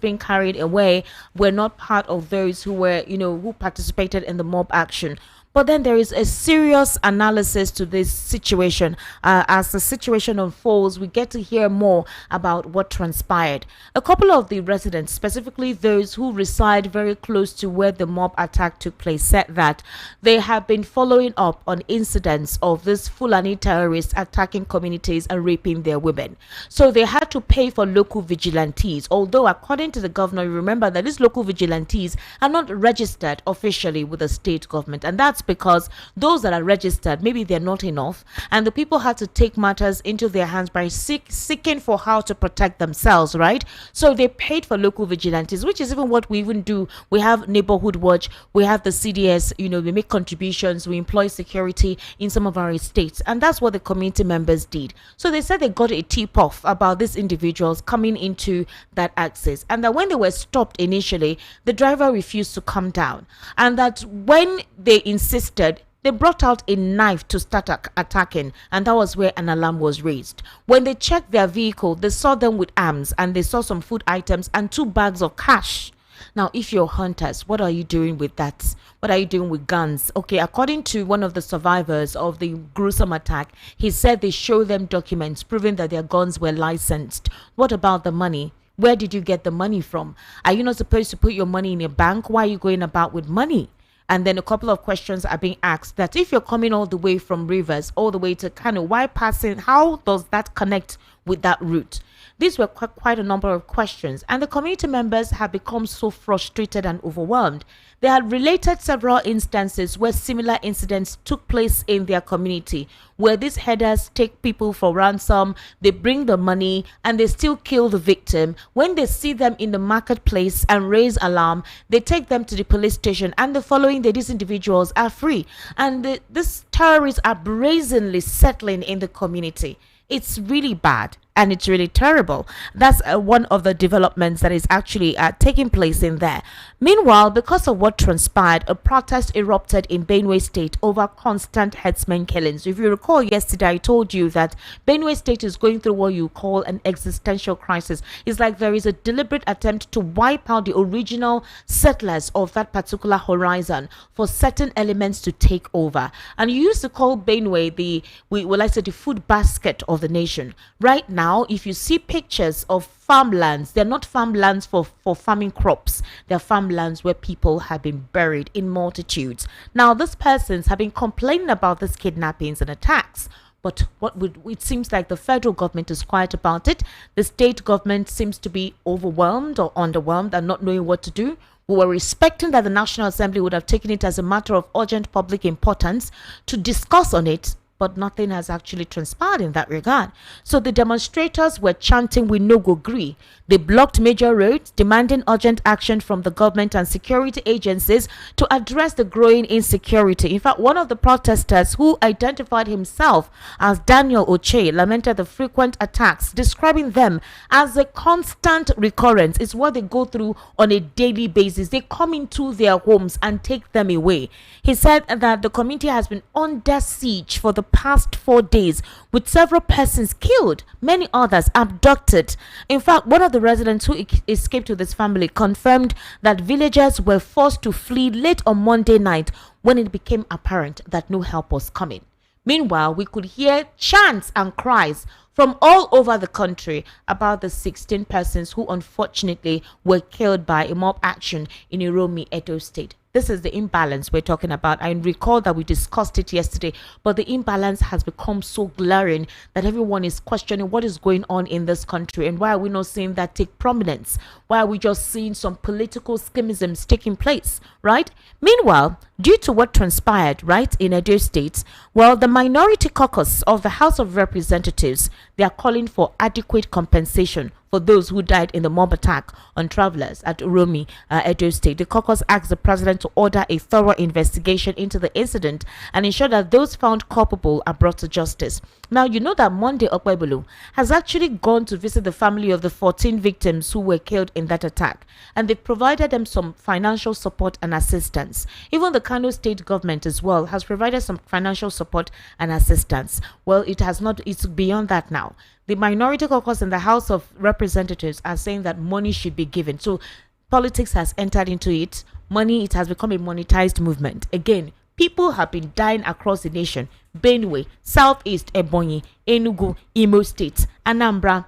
being carried away were not part of those who were, who participated in the mob action. But then there is a serious analysis to this situation. As the situation unfolds, we get to hear more about what transpired. A couple of the residents, specifically those who reside very close to where the mob attack took place, said that they have been following up on incidents of this Fulani terrorists attacking communities and raping their women. So they had to pay for local vigilantes, although according to the governor, remember that these local vigilantes are not registered officially with the state government, and that's because those that are registered, maybe they're not enough, and the people had to take matters into their hands by seeking for how to protect themselves, right? So they paid for local vigilantes, which is even what we even do. We have neighborhood watch, we have the CDS, we make contributions, we employ security in some of our estates, and that's what the community members did. So they said they got a tip off about these individuals coming into that access, and that when they were stopped initially, the driver refused to come down, and that when they insisted, they brought out a knife to start attacking, and that was where an alarm was raised. When they checked their vehicle, they saw them with arms, and they saw some food items and 2 bags of cash. Now, if you're hunters, what are you doing with that? What are you doing with guns? Okay, according to one of the survivors of the gruesome attack, he said they showed them documents proving that their guns were licensed. What about the money? Where did you get the money from? Are you not supposed to put your money in a bank? Why are you going about with money? And then a couple of questions are being asked that if you're coming all the way from Rivers, all the way to Kano, why passing? How does that connect with that route? These were quite a number of questions, and the community members have become so frustrated and overwhelmed. They had related several instances where similar incidents took place in their community, where these headers take people for ransom, they bring the money, and they still kill the victim. When they see them in the marketplace and raise alarm, they take them to the police station, and the following day, these individuals are free. And these terrorists are brazenly settling in the community. It's really bad. And it's really terrible. That's one of the developments that is actually taking place in there. Meanwhile, because of what transpired, a protest erupted in Benue State over constant herdsmen killings. If you recall yesterday, I told you that Benue State is going through what you call an existential crisis. It's like there is a deliberate attempt to wipe out the original settlers of that particular horizon for certain elements to take over. And you used to call Benue the food basket of the nation. Right now, if you see pictures of farmlands, they're not farmlands for farming crops. They're farmlands where people have been buried in multitudes. Now, these persons have been complaining about these kidnappings and attacks. But it seems like the federal government is quiet about it. The state government seems to be overwhelmed or underwhelmed and not knowing what to do. We were expecting that the National Assembly would have taken it as a matter of urgent public importance to discuss on it, but nothing has actually transpired in that regard. So the demonstrators were chanting, "We no go gree." They blocked major roads, demanding urgent action from the government and security agencies to address the growing insecurity. In fact, one of the protesters, who identified himself as Daniel Oche, lamented the frequent attacks, describing them as a constant recurrence. It's what they go through on a daily basis. They come into their homes and take them away. He said that the community has been under siege for the past 4 days, with several persons killed, many others abducted. In fact, one of the residents who escaped with his family confirmed that villagers were forced to flee late on Monday night when it became apparent that no help was coming. Meanwhile, we could hear chants and cries from all over the country about the 16 persons who unfortunately were killed by a mob action in Uromi, Edo State. This is the imbalance we're talking about. I recall that we discussed it yesterday, but the imbalance has become so glaring that everyone is questioning what is going on in this country, and why are we not seeing that take prominence? Why are we just seeing some political schemisms taking place, right? Meanwhile, due to what transpired, right, in Edo State, well, the minority caucus of the House of Representatives, they are calling for adequate compensation for those who died in the mob attack on travelers at Uromi, Edo State. The caucus asked the president to order a thorough investigation into the incident and ensure that those found culpable are brought to justice. Now, you know that Monday Okpebulu has actually gone to visit the family of the 14 victims who were killed in that attack, and they provided them some financial support and assistance. Even the Kano state government as well has provided some financial support and assistance. Well, it's beyond that now. now. The minority caucus in the House of Representatives are saying that money should be given. So politics has entered into it. Money, it has become a monetized movement. Again, people have been dying across the nation. Benue, Southeast Ebonyi, Enugu, Imo State, Anambra.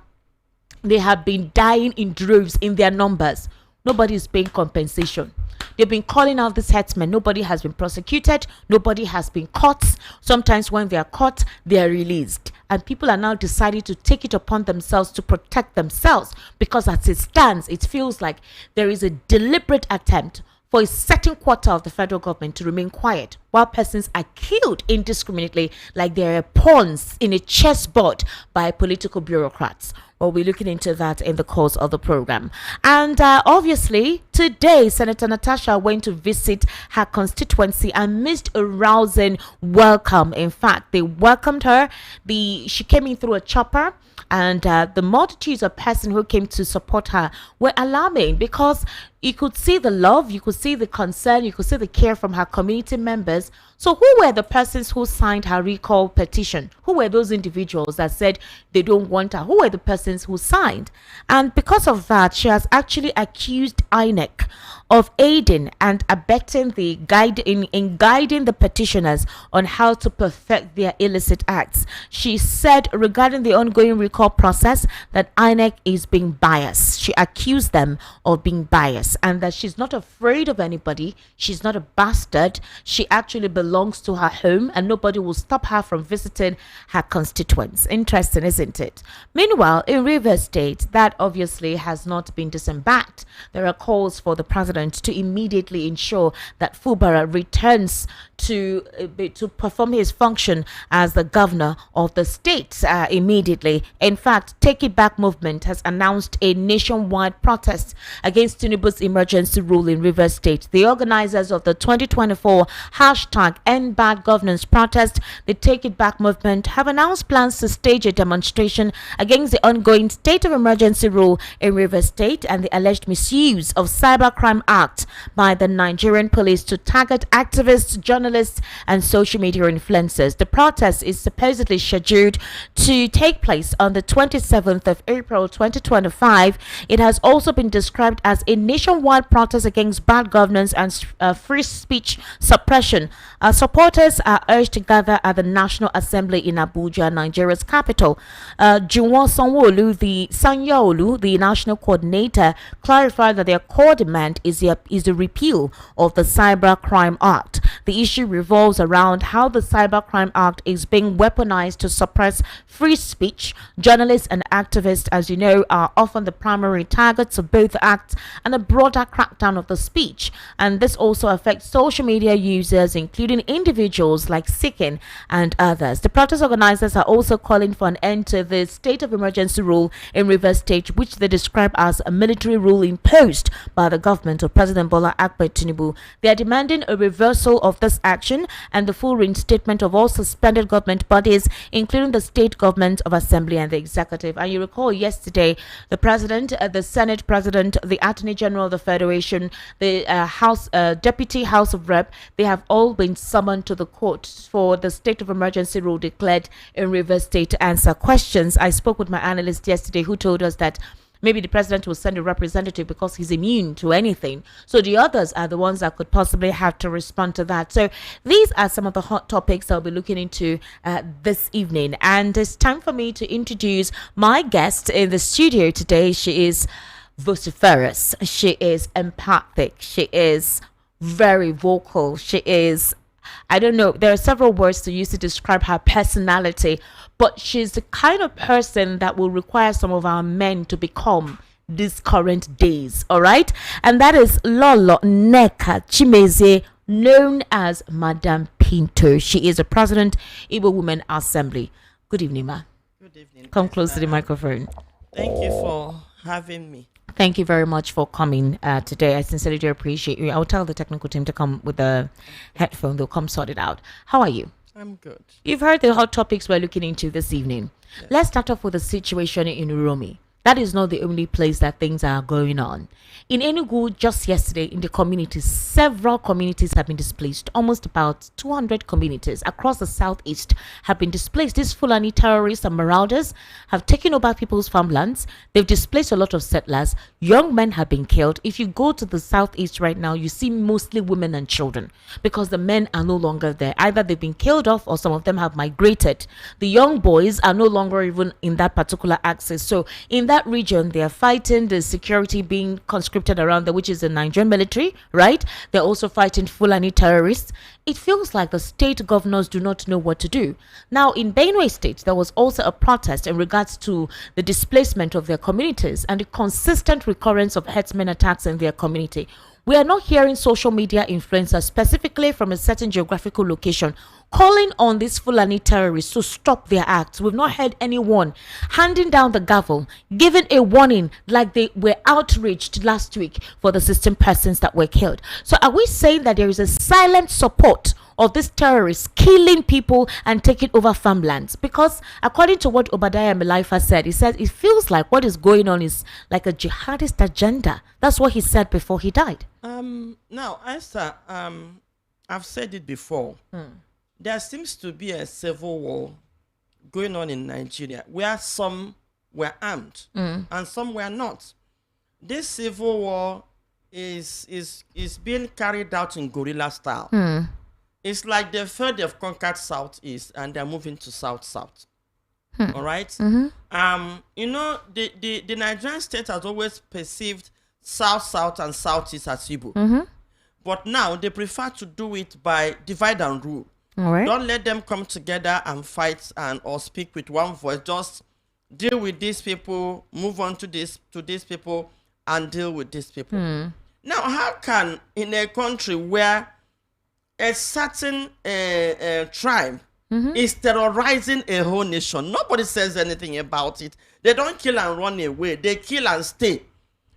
They have been dying in droves in their numbers. Nobody is paying compensation. They've been calling out these herdsmen. Nobody has been prosecuted. Nobody has been caught. Sometimes when they are caught, they are released. And people are now deciding to take it upon themselves to protect themselves, because as it stands, it feels like there is a deliberate attempt for a certain quarter of the federal government to remain quiet while persons are killed indiscriminately like they're pawns in a chessboard by political bureaucrats. We'll be looking into that in the course of the program. And obviously, today, Senator Natasha went to visit her constituency and missed a rousing welcome. In fact, they welcomed her. She came in through a chopper. And the multitudes of persons who came to support her were alarming, because you could see the love, you could see the concern, you could see the care from her community members. So who were the persons who signed her recall petition? Who were those individuals that said they don't want her? Who were the persons who signed? And because of that, she has actually accused INEC of aiding and abetting the in guiding the petitioners on how to perfect their illicit acts. She said regarding the ongoing recall process that INEC is being biased. She accused them of being biased, and that she's not afraid of anybody. She's not a bastard. She actually belongs to her home, and nobody will stop her from visiting her constituents. Interesting, isn't it? Meanwhile, in Rivers State, that obviously has not been disembarked. There are calls for the president to immediately ensure that Fubara returns to perform his function as the governor of the state immediately. In fact, Take It Back movement has announced a nationwide protest against Tinubu's emergency rule in Rivers State. The organizers of the 2024 hashtag End Bad Governance protest, the Take It Back movement, have announced plans to stage a demonstration against the ongoing state of emergency rule in Rivers State and the alleged misuse of Cybercrime Act by the Nigerian police to target activists, journalists, and social media influencers. The protest is supposedly scheduled to take place on the 27th of April 2025. It has also been described as a nationwide protest against bad governance and free speech suppression. Supporters are urged to gather at the National Assembly in Abuja, Nigeria's capital. Juwon Sanyaolu, the national coordinator, clarified that their core demand is the repeal of the Cybercrime Act. The issue revolves around how the Cybercrime Act is being weaponized to suppress free speech. Journalists and activists, as you know, are often the primary targets of both acts and a broader crackdown of the speech. And this also affects social media users, including individuals like Sikin and others. The protest organizers are also calling for an end to the state of emergency rule in Rivers State, which they describe as a military rule imposed by the government of President Bola Ahmed Tinubu. They are demanding a reversal of this action and the full reinstatement of all suspended government bodies, including the state government of assembly and the executive. And you recall yesterday, the president, the Senate president, the Attorney General of the Federation, the Deputy House of Rep, they have all been summoned to the court for the state of emergency rule declared in Rivers State to answer questions. I spoke with my analyst yesterday who told us that maybe the president will send a representative because he's immune to anything. So the others are the ones that could possibly have to respond to that. So these are some of the hot topics I'll be looking into this evening. And it's time for me to introduce my guest in the studio today. She is vociferous. She is empathic. She is very vocal. She is, I don't know, there are several words to use to describe her personality, but she's the kind of person that will require some of our men to become these current days, all right? And that is Lolo Neka Chimeze, known as Madam Pinto. She is the president, Igbo Women Assembly. Good evening, ma. Good evening. Come close to the microphone. Thank you for having me. Thank you very much for coming today. I sincerely do appreciate you. I'll tell the technical team to come with the headphone. They'll come sort it out. How are you? I'm good. You've heard the hot topics we're looking into this evening. Yes. Let's start off with the situation in Uromi. that is not the only place that things are going on. In Enugu, just yesterday, in the communities, several communities have been displaced. Almost about 200 communities across the southeast have been displaced. These Fulani terrorists and marauders have taken over people's farmlands. They've displaced a lot of settlers. Young men have been killed. If you go to the southeast right now, you see mostly women and children because the men are no longer there. Either they've been killed off or some of them have migrated. The young boys are no longer even in that particular axis. So in that region, they are fighting the security being conscripted around there, which is the Nigerian military, right? They're also fighting Fulani terrorists. It feels like the state governors do not know what to do. Now, in Benue State, there was also a protest in regards to the displacement of their communities and the consistent recurrence of herdsmen attacks in their community. We are not hearing social media influencers, specifically from a certain geographical location, calling on these Fulani terrorists to stop their acts. We've not heard anyone handing down the gavel, giving a warning like they were outraged last week for the 16 persons that were killed. So are we saying that there is a silent support of these terrorists killing people and taking over farmlands? Because according to what Obadiah Melaifa said, he said it feels like what is going on is like a jihadist agenda. That's what he said before he died. Now, Esther, I've said it before. There seems to be a civil war going on in Nigeria where some were armed and some were not. This civil war is being carried out in guerrilla style. It's like they felt they've conquered southeast and they're moving to south. All right. You know, the Nigerian state has always perceived south and southeast as Igbo. But now they prefer to do it by divide and rule. All right. Don't let them come together and fight or speak with one voice. Just deal with these people, move on to these people, and deal with these people. Now, how can in a country where a certain tribe is terrorizing a whole nation, nobody says anything about it? They don't kill and run away. They kill and stay.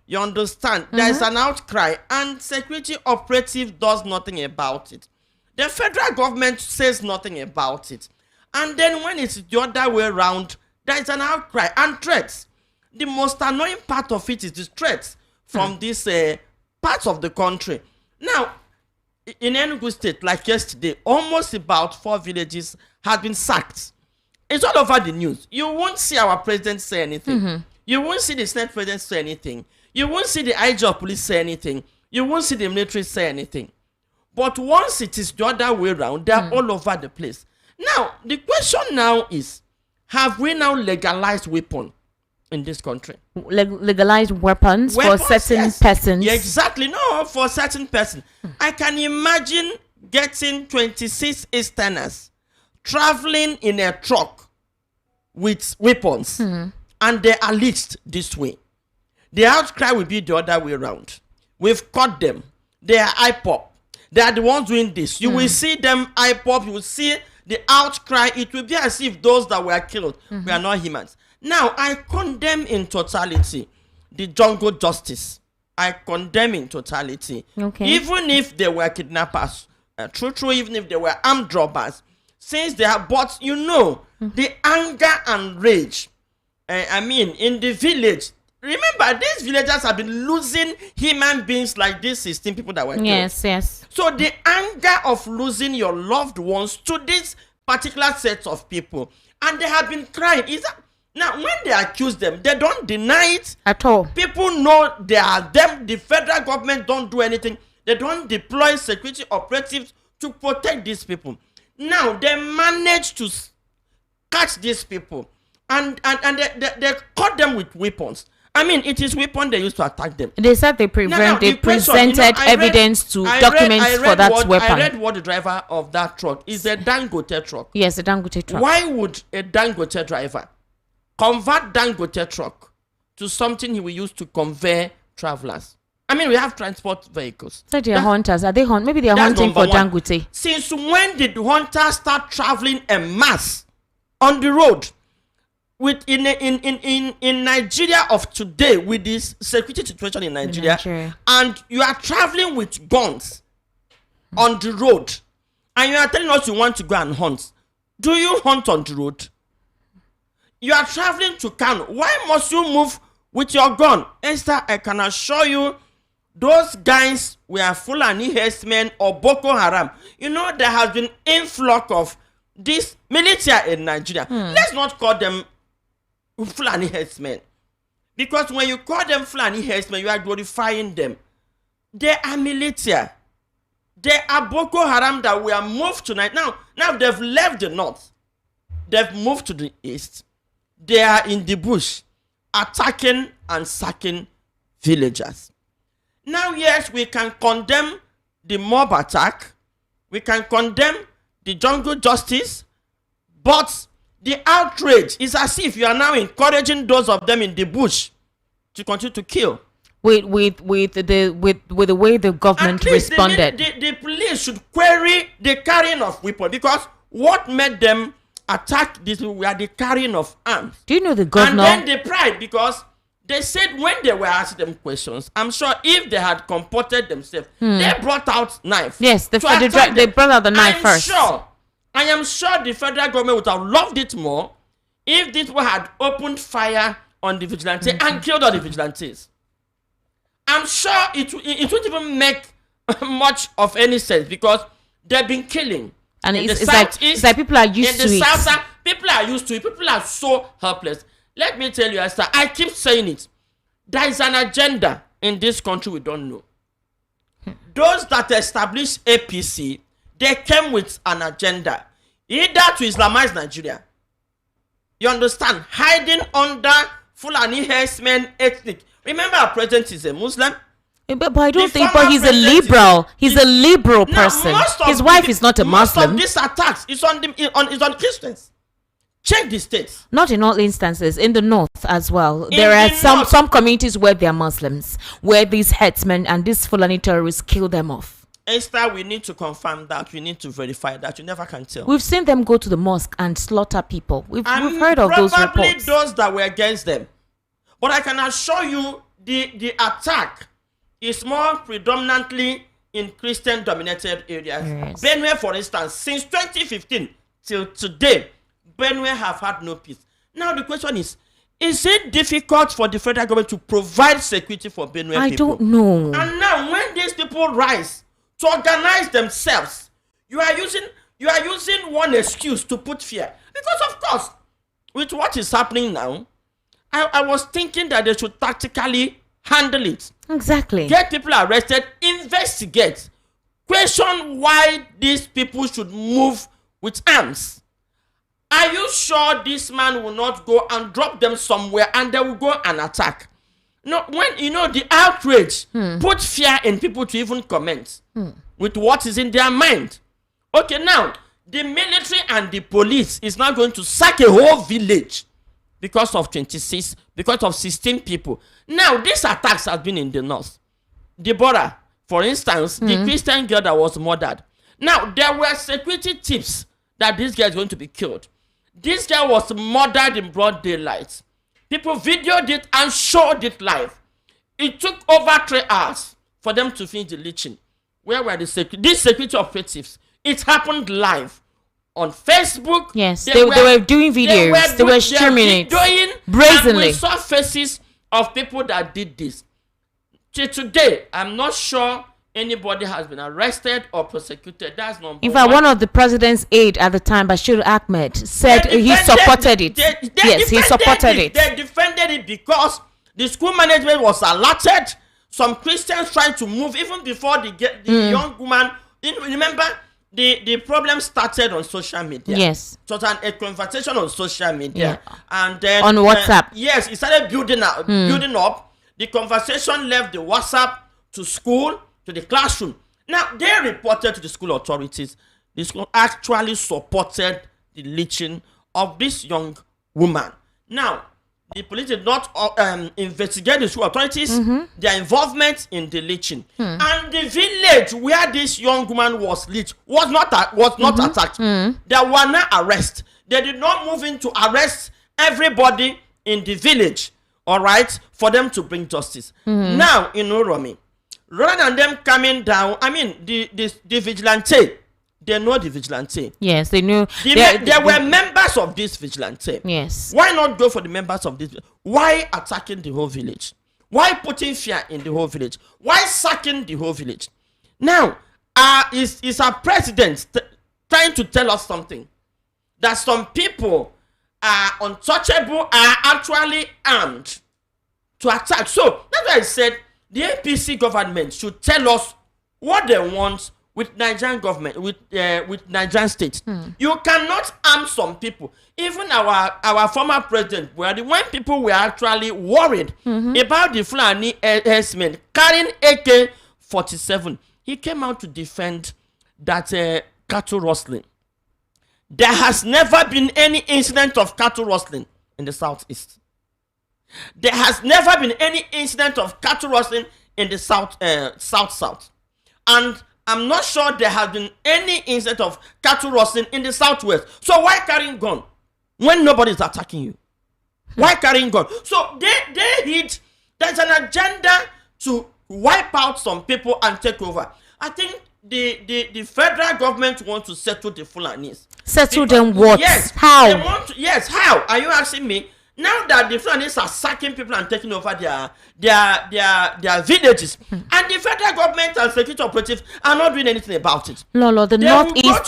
You understand? There is an outcry, and security operative does nothing about it. The federal government says nothing about it. And then when it's the other way around, there is an outcry and threats. The most annoying part of it is the threats from these parts of the country. Now, in Enugu State, like yesterday, almost about 4 villages had been sacked. It's all over the news. You won't see our president say anything. You won't see the Senate president say anything. You won't see the IG of police say anything. You won't see the military say anything. But once it is the other way around, they're all over the place. Now, the question now is, have we now legalized weapons in this country? Legalized weapons for certain persons? Yeah, exactly. No, for certain persons. I can imagine getting 26 Easterners traveling in a truck with weapons, and they are leased this way. The outcry will be the other way around. We've caught them. They are IPOP. They are the ones doing this. You will see them IPOP. You will see the outcry. It will be as if those that were killed were not humans. Now, I condemn in totality the jungle justice. I condemn in totality. Okay. Even if they were kidnappers, true, even if they were armed robbers, since they have, but you know, the anger and rage, in the village. Remember, these villagers have been losing human beings like these 16 people that were killed. Yes. So the anger of losing your loved ones to this particular set of people, and they have been crying. Now, when they accuse them, they don't deny it at all. People know they are them. The federal government don't do anything. They don't deploy security operatives to protect these people. Now, they manage to catch these people, and they caught them with weapons. It is weapon they used to attack them. They said they presented evidence to documents for that weapon. I read what the driver of that truck is a Dangote truck. Yes, a Dangote truck. Why would a Dangote driver convert Dangote truck to something he will use to convey travelers? We have transport vehicles. So they are hunters. Are they maybe they are hunting for Dangote. Since when did hunters start traveling en masse on the road? In Nigeria of today, with this security situation in Nigeria, and you are traveling with guns on the road, and you are telling us you want to go and hunt. Do you hunt on the road? You are traveling to Kano. Why must you move with your gun. Esther, I can assure you, those guys were Fulani herdsmen or Boko Haram. You know, there has been influx of this military in Nigeria. Let's not call them Fulani herdsmen. Because when you call them Fulani herdsmen, you are glorifying them. They are military. They are Boko Haram that were moved tonight. Now they've left the north. They've moved to the east. They are in the bush, attacking and sacking villagers. Now, yes, we can condemn the mob attack. We can condemn the jungle justice. But the outrage is as if you are now encouraging those of them in the bush to continue to kill. With the way the government responded. The police should query the carrying of weapons, because what made them attack these people were the carrying of arms. Do you know the governor? And then the pride, because they said when they were asking them questions, I'm sure if they had comported themselves, they brought out knife. Yes, they brought out the knife first. I am sure the federal government would have loved it more if these people had opened fire on the vigilantes and killed all the vigilantes. I'm sure it wouldn't even make much of any sense, because they've been killing. And it's like people are used to it. People are used to it. People are so helpless. Let me tell you, Esther, I keep saying it. There is an agenda in this country we don't know. Those that established APC, they came with an agenda. Either to Islamize Nigeria. You understand? Hiding under Fulani herdsmen ethnic. Remember, our president is a Muslim. But I don't think, but he's a liberal. He's a liberal person. His wife is not a Muslim. Most of these attacks is on Christians. Check the states. Not in all instances. In the north as well. There are some communities where they are Muslims, where these headsmen and these Fulani terrorists kill them off. Esther, we need to confirm that. We need to verify that. You never can tell. We've seen them go to the mosque and slaughter people. We've heard of those reports. Probably those that were against them. But I can assure you, the attack is more predominantly in Christian-dominated areas. Yes. Benue, for instance, since 2015 till today, Benue have had no peace. Now the question is it difficult for the federal government to provide security for Benue people? I don't know. And now when these people rise to organize themselves, you are using one excuse to put fear. Because of course, with what is happening now, I was thinking that they should tactically handle it. Exactly. Get people arrested, investigate, question why these people should move with arms. Are you sure this man will not go and drop them somewhere and they will go and attack? No, when the outrage put fear in people to even comment with what is in their mind. Okay, now the military and the police is now going to sack a whole village because of 16 people. Now, these attacks have been in the north. Deborah, for instance, the Christian girl that was murdered. Now, there were security tips that this girl is going to be killed. This girl was murdered in broad daylight. People videoed it and showed it live. It took over 3 hours for them to finish the lynching. Where were these security operatives? It happened live. On Facebook, yes, they were doing videos. They were streaming it brazenly. And we saw faces of people that did this. Today, I'm not sure anybody has been arrested or prosecuted. That's number one. In fact, one of the president's aide at the time, Bashir Ahmed, said he supported it. Yes, he supported it. They defended it because the school management was alerted. Some Christians tried to move even before the young woman. Remember, the problem started on social media. Yes. It was a conversation on social media. Yeah. And then on WhatsApp. Yes, it started building up. The conversation left the WhatsApp to school, to the classroom. Now, they reported to the school authorities. The school actually supported the lynching of this young woman. Now, the police did not investigate the school authorities, their involvement in the lynching. And the village where this young woman was lynched was not attacked. There were no arrests. They did not move in to arrest everybody in the village, all right, for them to bring justice. Now, in Oromi, rather than them coming down, the vigilante, they know the vigilante. Yes, they knew. There were members of this vigilante. Yes. Why not go for the members of this? Why attacking the whole village? Why putting fear in the whole village? Why sacking the whole village? Now, is our president trying to tell us something? That some people are untouchable, are actually armed to attack. So that's why I said the APC government should tell us what they want with Nigerian government, with Nigerian state. You cannot arm some people. Even our former president, when people were actually worried about the Fulani herdsmen carrying AK-47, he came out to defend that cattle rustling. There has never been any incident of cattle rustling in the southeast. There has never been any incident of cattle rustling in the south. And I'm not sure there has been any incident of cattle rustling in the southwest. So why carrying gun when nobody is attacking you? Why carrying gun? So there's an agenda to wipe out some people and take over. I think the federal government wants to settle the Fulanis. Settle them what? Yes. How? They want to, yes. How? Are you asking me? Now that the Fulanis are sacking people and taking over their villages, and the federal government and security operatives are not doing anything about it. Lolo, the northeast,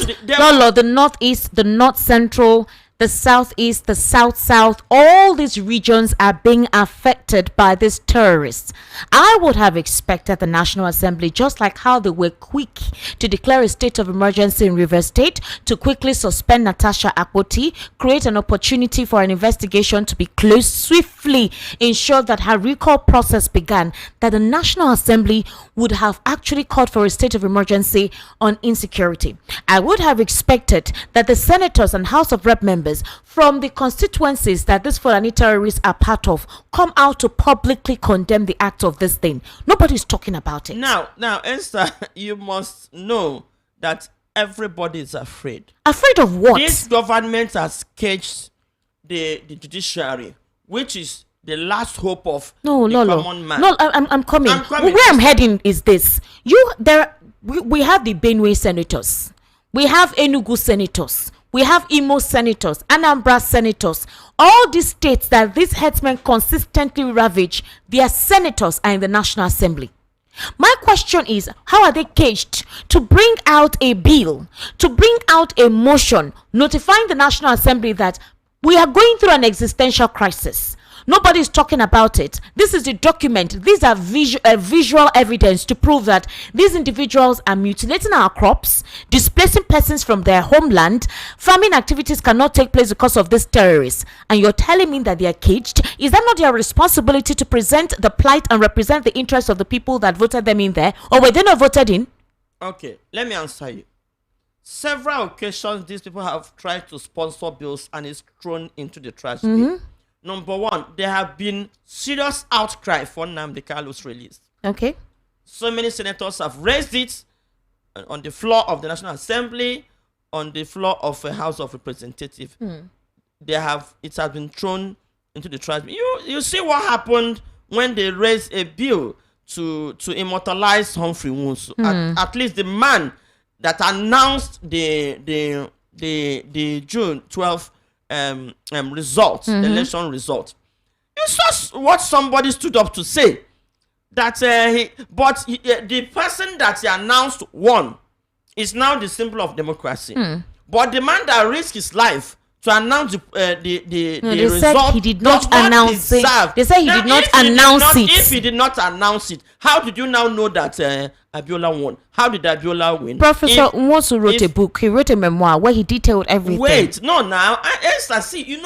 the north central, the southeast, the south, all these regions are being affected by these terrorists. I would have expected the National Assembly, just like how they were quick to declare a state of emergency in Rivers State, to quickly suspend Natasha Akpoti, create an opportunity for an investigation to be closed, swiftly ensure that her recall process began, that the National Assembly would have actually called for a state of emergency on insecurity. I would have expected that the senators and House of Rep members from the constituencies that these Fulani terrorists are part of come out to publicly condemn the act of this thing. Nobody's talking about it. Now, Esther, you must know that everybody is afraid. Afraid of what? This government has caged the judiciary, which is the last hope of the common man. No, I'm coming. Where I'm heading is this. We have the Benue senators. We have Enugu senators. We have Imo senators, Anambra senators. All these states that these headsmen consistently ravage, their senators are in the National Assembly. My question is, how are they caged to bring out a bill, to bring out a motion notifying the National Assembly that we are going through an existential crisis? Nobody's talking about it. This is the document. These are visual evidence to prove that these individuals are mutilating our crops, displacing persons from their homeland. Farming activities cannot take place because of these terrorists. And you're telling me that they are caged? Is that not their responsibility to present the plight and represent the interests of the people that voted them in there? Or were they not voted in? Okay, let me answer you. Several occasions, these people have tried to sponsor bills and it's thrown into the trash bin. Number one, there have been serious outcry for Nnamdi Kalu's release. Okay. So many senators have raised it on the floor of the National Assembly, on the floor of a House of Representatives. It has been thrown into the trash bin. You see what happened when they raised a bill to immortalize Humphrey Wunsu. At least the man that announced the June 12th result, the election result. You saw what somebody stood up to say, that the person that he announced won is now the symbol of democracy. But the man that risked his life to announce the result, said he did not announce it. They said he did not announce it. If he did not announce it, how did you now know that Abiola won? How did Abiola win? Professor Nwosu wrote a book. He wrote a memoir where he detailed everything. Wait, no, now, Esther, see,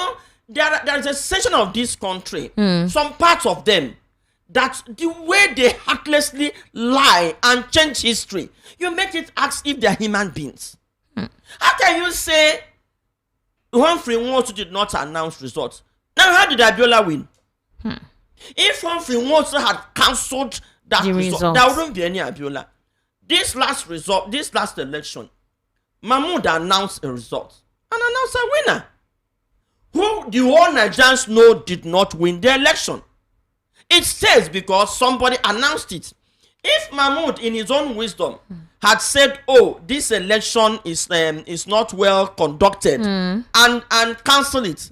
there is a section of this country, some parts of them, that the way they heartlessly lie and change history, you make it ask if they are human beings. How can you say Humphrey Nwosu did not announce results? Now, how did Abiola win? If Humphrey Nwosu had cancelled that result, there wouldn't be any Abiola. This last election, Mahmoud announced a result and announced a winner, who the whole Nigerians know did not win the election. It says because somebody announced it. If Mahmoud, in his own wisdom, had said, "Oh, this election is not well conducted," and cancel it,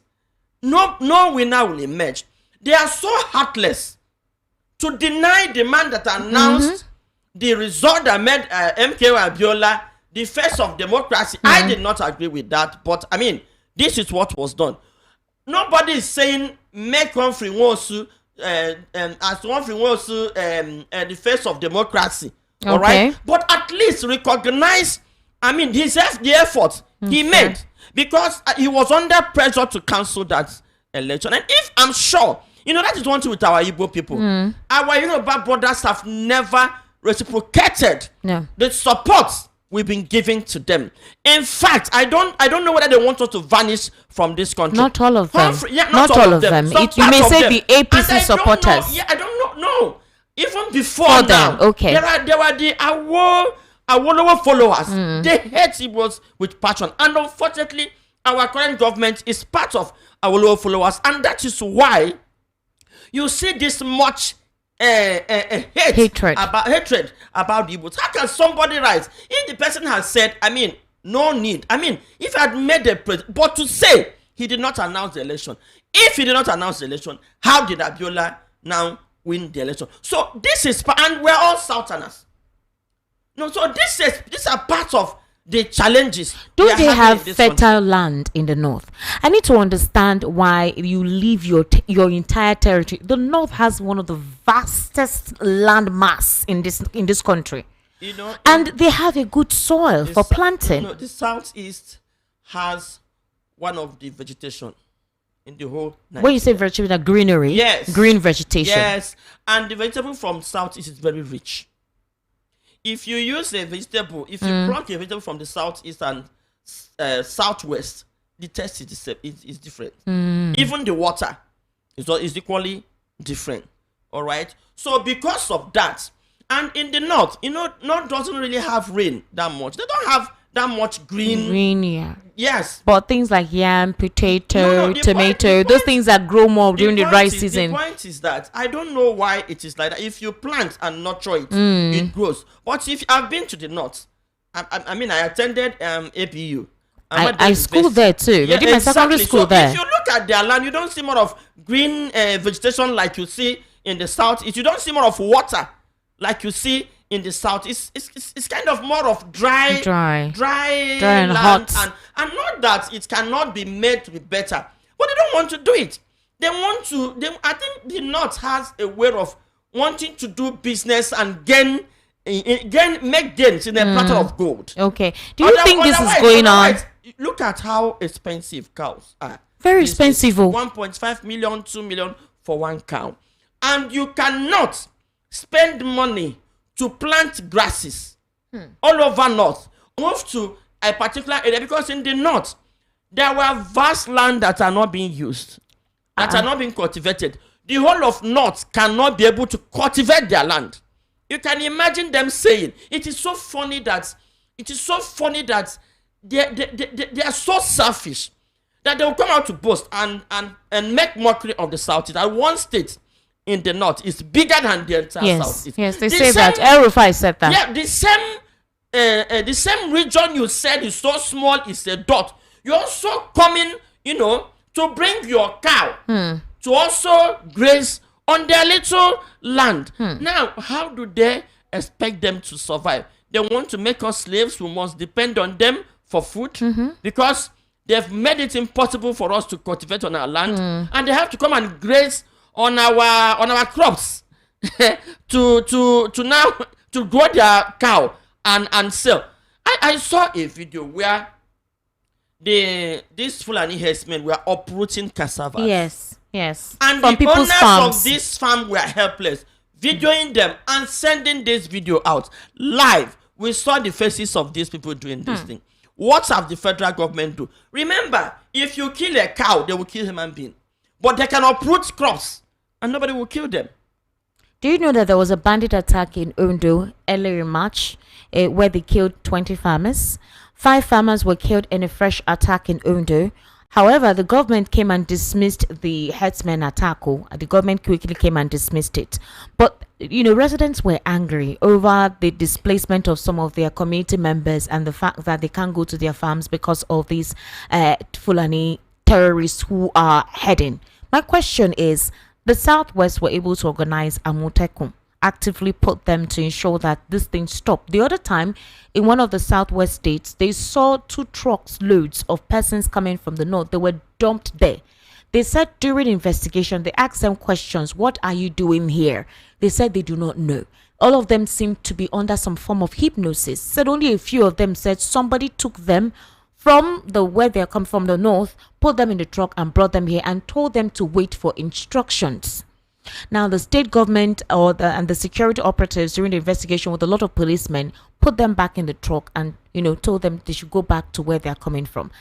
no winner will emerge. They are so heartless to deny the man that announced the result that made MKO Abiola the face of democracy. I did not agree with that, but I mean, this is what was done. Nobody is saying make Humphrey Nwosu as Humphrey Nwosu the face of democracy. All right, but at least recognize, I mean, the effort he made, because he was under pressure to cancel that election. And if I'm sure, that is one thing with our Igbo people. Our Yoruba brothers have never reciprocated the support we've been giving to them. In fact, I don't know whether they want us to vanish from this country. Not all of them. Not all of them. You may say the APC supporters. I don't know. Even before now, there were the Awolowo followers. They hate Igbos with passion, and unfortunately, our current government is part of Awolowo followers, and that is why you see this much hatred about the Igbos. How can somebody write if the person has said, I mean, no need? I mean, if I had made a but to say he did not announce the election. If he did not announce the election, how did Abiola now win the election? So this is, and we're all Southerners. No, so these are part of the challenges. Do they have fertile land in the north? I need to understand why you leave your entire territory. The north has one of the vastest land mass in this country, and they have a good soil for planting. The southeast has one of the vegetation in the whole Nigeria. When you say vegetation, like greenery, yes, green vegetation, yes, and the vegetable from southeast is very rich. If you use a vegetable, if you pluck a vegetable from the southeast and southwest, the taste is different. Even the water is equally different. All right. So because of that, and in the north, north doesn't really have rain that much. They don't have that much green. Yeah. Yes. But things like yam, potato, tomato, those things that grow more during the dry season. The point is that I don't know why it is like that. If you plant and nurture it, it grows. But if I've been to the north, I mean, I attended APU. I schooled there too. I did my secondary school there. If you look at their land, you don't see more of green vegetation like you see in the south. If you don't see more of water like you see in the south, it's kind of more of dry and land, hot, and not that it cannot be made to be better, but they don't want to do it. They want to. I think the north has a way of wanting to do business and make gains in a platter of gold. Okay. Do you think this is going on? Look at how expensive cows are. Very expensive. 1.5 million, 2 million for one cow, and you cannot spend money to plant grasses all over north. Move to a particular area, because in the north there were vast land that are not being used, that are not being cultivated. The whole of north cannot be able to cultivate their land. You can imagine them saying, it is so funny that they are so selfish that they will come out to boast and make mockery of the south. That one state in the north is bigger than the entire southeast. Yes, they say that. El-Rufai said that. Yeah, the same region you said is so small is a dot. You're also coming, to bring your cow to also graze on their little land. Now, how do they expect them to survive? They want to make us slaves. We must depend on them for food, because they've made it impossible for us to cultivate on our land, and they have to come and graze on our crops to now to grow their cow and sell. I saw a video where these Fulani herdsmen were uprooting cassava. Yes. And from the owners farms of this farm were helpless, videoing them and sending this video out live. We saw the faces of these people doing this thing. What have the federal government do? Remember, if you kill a cow, they will kill human being, but they can uproot crops and nobody will kill them. Do you know that there was a bandit attack in Ondo earlier in March, where they killed 20 farmers? 5 farmers were killed in a fresh attack in Ondo. However, the government came and dismissed the herdsmen attack. The government quickly came and dismissed it. But, residents were angry over the displacement of some of their community members and the fact that they can't go to their farms because of these Fulani terrorists who are heading. My question is, the Southwest were able to organize Amotekum, actively put them to ensure that this thing stopped. The other time, in one of the Southwest states, they saw 2 trucks loads of persons coming from the north. They were dumped there. They said during investigation, they asked them questions. What are you doing here? They said they do not know. All of them seemed to be under some form of hypnosis. Said only a few of them said somebody took them from where they come from the north, put them in the truck and brought them here and told them to wait for instructions. Now, the state government and the security operatives during the investigation with a lot of policemen put them back in the truck and, told them they should go back to where they are coming from.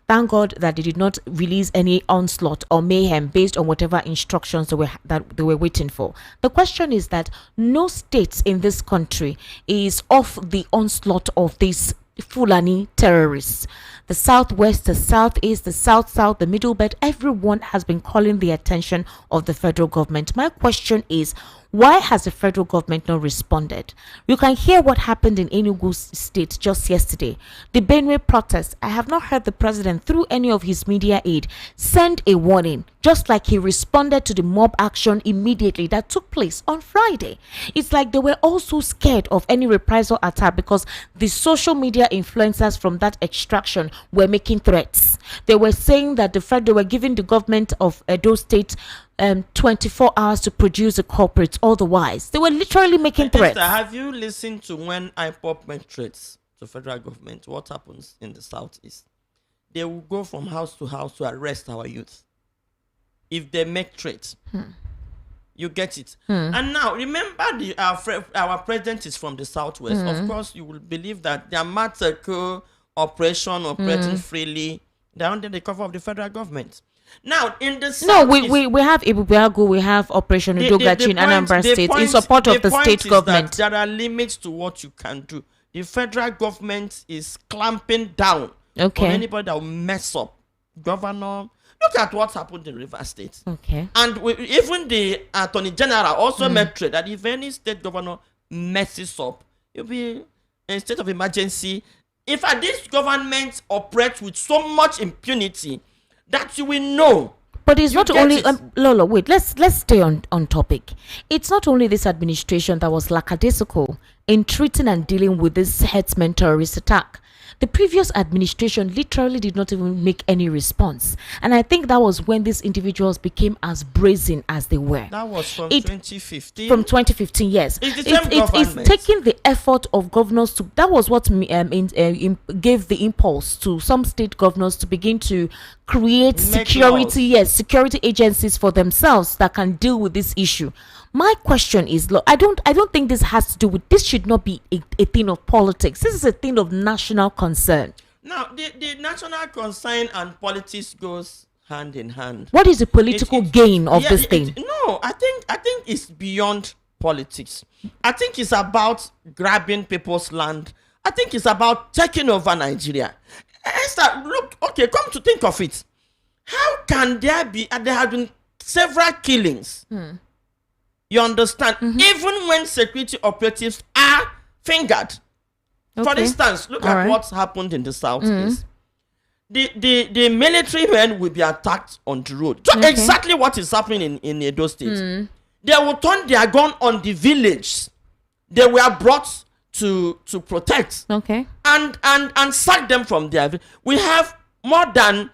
Thank God that they did not release any onslaught or mayhem based on whatever instructions that they were waiting for. The question is that no state in this country is off the onslaught of these Fulani terrorists. The Southwest, the Southeast, the South, the Middle Belt, everyone has been calling the attention of the federal government. My question is, why has the federal government not responded? You can hear what happened in Enugu State just yesterday. The Benue protest. I have not heard the president, through any of his media aid, send a warning, just like he responded to the mob action immediately that took place on Friday. It's like they were also scared of any reprisal attack because the social media influencers from that extraction were making threats. They were saying that they were giving the government of Edo State 24 hours to produce the culprits. Otherwise, they were literally making threats. Have you listened to when IPOP make threats to federal government? What happens in the Southeast? They will go from house to house to arrest our youth. If they make threats, you get it. And now, remember, our president is from the Southwest. Of course, you will believe that their massacre operation operating freely, they're under the cover of the federal government. Now, in the South, we have Ibubiago, we have Operation Udogachi in Anambra State in support of the state government. There are limits to what you can do. The federal government is clamping down on anybody that will mess up. Governor, look at what happened in Rivers State. And even the Attorney General also made threat that if any state governor messes up, you'll be in a state of emergency. In fact, this government operates with so much impunity that you will know. But it's not only Lolo, wait, let's stay on topic. It's not only this administration that was lackadaisical in treating and dealing with this herdsmen terrorist attack. The previous administration literally did not even make any response. And I think that was when these individuals became as brazen as they were. That was from 2015? From 2015, yes. It's taking the effort of governors to... That was what gave the impulse to some state governors to begin to create security agencies for themselves that can deal with this issue. My question is, look, I don't think this has to do with... This should not be a thing of politics. This is a thing of national concern. Now, the national concern and politics goes hand in hand. What is the political gain of this thing? No, I think it's beyond politics. I think it's about grabbing people's land. I think it's about taking over Nigeria. Esther, look, okay, come to think of it. How can there have been several killings? You understand? Even when security operatives are fingered. For instance, look at what's happened in the Southeast. The military men will be attacked on the road. So exactly what is happening in Edo State. They will turn their gun on the village. They were brought to protect. And sack them from there. We have more than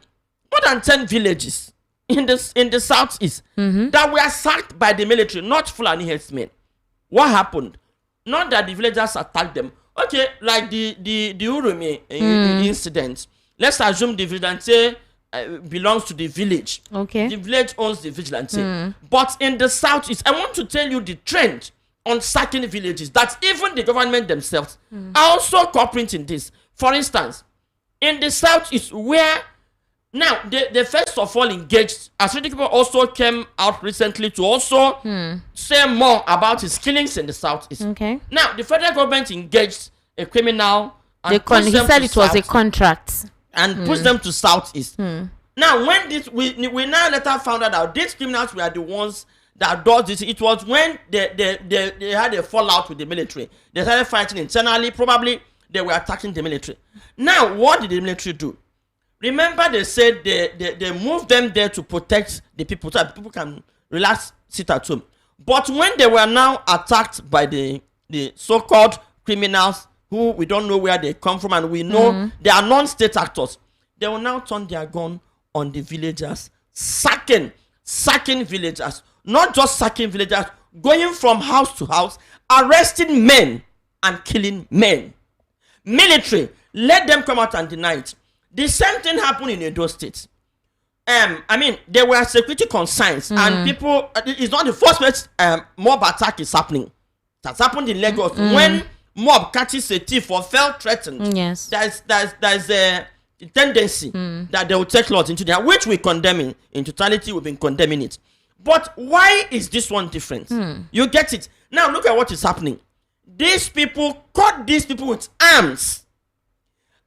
10 villages in the Southeast that were sacked by the military, not Fulani herdsmen. What happened? Not that the villagers attacked them. Okay, like the Urumi incident. Let's assume the vigilante belongs to the village. The village owns the vigilante. But in the Southeast, I want to tell you the trend on certain villages that even the government themselves are also cooperating in this. For instance, in the Southeast, where now they first of all engaged, as many people also came out recently to also say more about his killings in the Southeast. Now the federal government engaged a criminal and he said it was a contract and pushed them to Southeast. Now, when this we now later found out that these criminals were the ones that does this. It was when they had a fallout with the military. They started fighting internally. Probably they were attacking the military. Now, what did the military do? Remember, they said they moved them there to protect the people, so that people can relax, sit at home. But when they were now attacked by the so-called criminals, who we don't know where they come from, and we know they are non-state actors, they will now turn their gun on the villagers, sacking villagers. Not just sacking villagers, going from house to house, arresting men and killing men. Military, let them come out and deny it. The same thing happened in Edo State. There were security concerns, and people. It's not the first place mob attack is happening. That's happened in Lagos when mob catches a thief or felt threatened. Yes, there's a tendency that they will take laws into their, which we condemn in totality. We've been condemning it. But why is this one different? You get it. Now look at what is happening. These people caught these people with arms.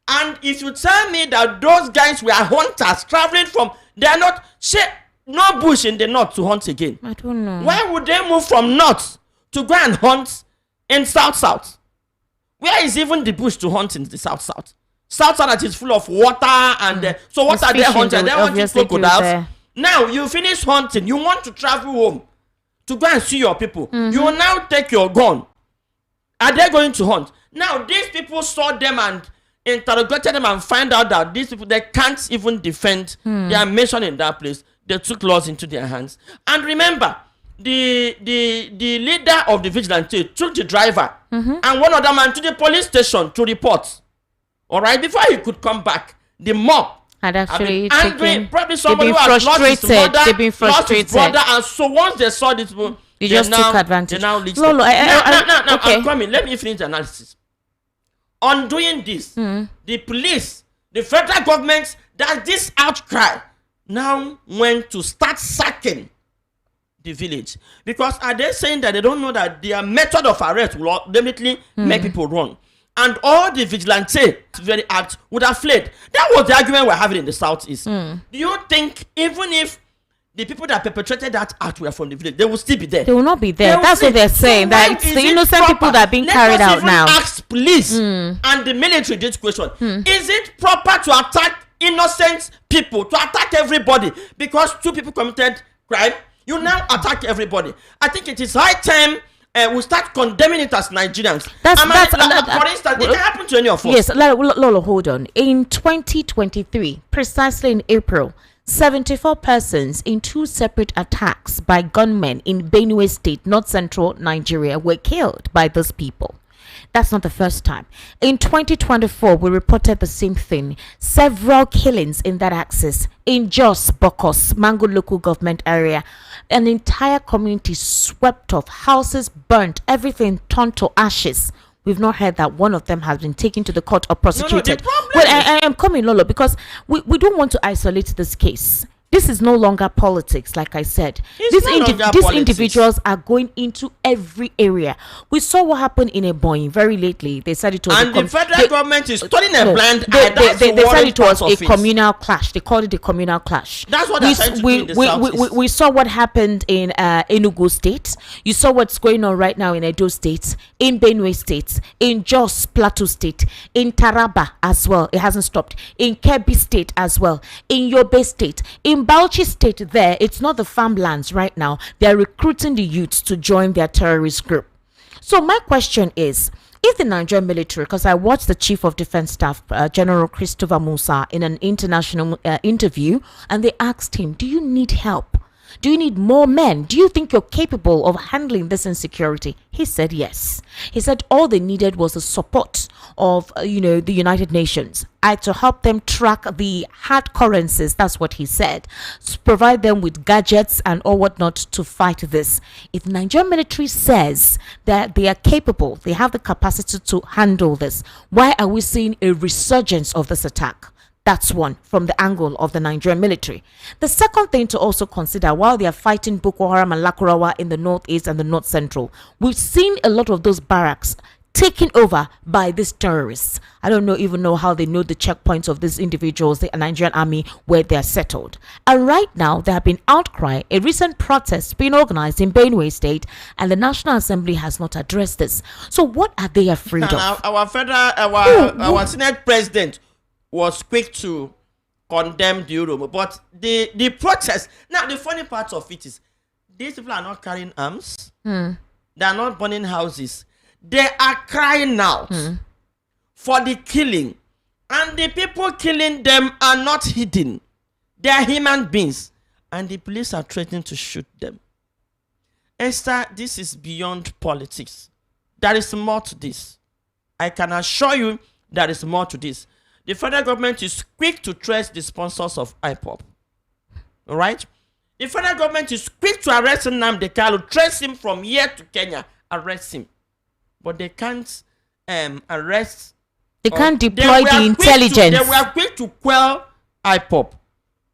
And if you tell me that those guys were hunters traveling from, they are not, no bush in the north to hunt again. I don't know. Why would they move from north to go and hunt in south? Where is even the bush to hunt in the south? South that is full of water and so what are they hunting? They hunting crocodiles. Now you finish hunting, you want to travel home to go and see your people. You will now take your gun. Are they going to hunt? Now these people saw them and interrogated them and find out that these people, they can't even defend their mission in that place. They took laws into their hands. And remember, the leader of the vigilante took the driver and one other man to the police station to report. All right, before he could come back, the mob had actually angry. Probably somebody who has lost his mother, they've been frustrated. Lost his brother, and so once they saw this people, you just took advantage. They now leached Lolo, now, okay. I'm coming. Let me finish the analysis. On doing this, the police, the federal government, that this outcry now went to start sacking the village. Because are they saying that they don't know that their method of arrest will ultimately make people run? And all the vigilante very act would have fled. That was the argument we're having in the southeast. Do you think even if the people that perpetrated that act were from the village, they will still be there? They will not be there. That's what they're saying. So that it's the innocent people that are being carried out now. Let us even ask police and the military this question. Is it proper to attack innocent people, to attack everybody because two people committed crime? You now attack everybody. I think it is high time we start condemning it as Nigerians. For instance, it can happen to any of us. Yes, Lolo, hold on. In 2023, precisely in April, 74 persons in two separate attacks by gunmen in Benue State, north central Nigeria, were killed by those people. That's not the first time. In 2024, we reported the same thing. Several killings in that axis. In Jos, Bokos, Mango local government area. An entire community swept off. Houses burnt. Everything turned to ashes. We've not heard that one of them has been taken to the court or prosecuted. Well, I am coming, Lolo, because we don't want to isolate this case. This is no longer politics, like I said. These individuals are going into every area. We saw what happened in Ebonyi very lately. They said it was the federal government is turning a blind eye. They said it was a communal clash. They called it a communal clash. That's what they're trying to do in the Southeast. We saw what happened in Enugu State. You saw what's going on right now in Edo State, in Benue State, in Jos Plateau State, in Taraba as well. It hasn't stopped. In Kebbi State as well. In Yobe State. In Bauchi State, there, it's not the farmlands right now. They're recruiting the youths to join their terrorist group. So my question is, if the Nigerian military, because I watched the Chief of Defense Staff, General Christopher Musa, in an international interview, and they asked him, do you need help? Do you need more men? Do you think you're capable of handling this insecurity? He said yes. He said all they needed was the support of, the United Nations to help them track the hard currencies. That's what he said. Provide them with gadgets and all whatnot to fight this. If the Nigerian military says that they are capable, they have the capacity to handle this, why are we seeing a resurgence of this attack? That's one from the angle of the Nigerian military. The second thing to also consider, while they are fighting Boko Haram and Lakurawa in the northeast and the north central, we've seen a lot of those barracks taken over by these terrorists. I don't even know how they know the checkpoints of these individuals, the Nigerian army, where they are settled. And right now, there have been outcry, a recent protest being organized in Benue State, and the National Assembly has not addressed this. So what are they afraid of? Our Senate president was quick to condemn the Euro, but the protest. Now, the funny part of it is, these people are not carrying arms. They are not burning houses. They are crying out for the killing. And the people killing them are not hidden. They are human beings. And the police are threatening to shoot them. Esther, this is beyond politics. There is more to this. I can assure you there is more to this. The federal government is quick to trace the sponsors of IPOP. All right? The federal government is quick to arrest Nnamdi Kanu, trace him from here to Kenya, arrest him. But they can't arrest. They can't deploy the intelligence. They were quick to quell IPOP,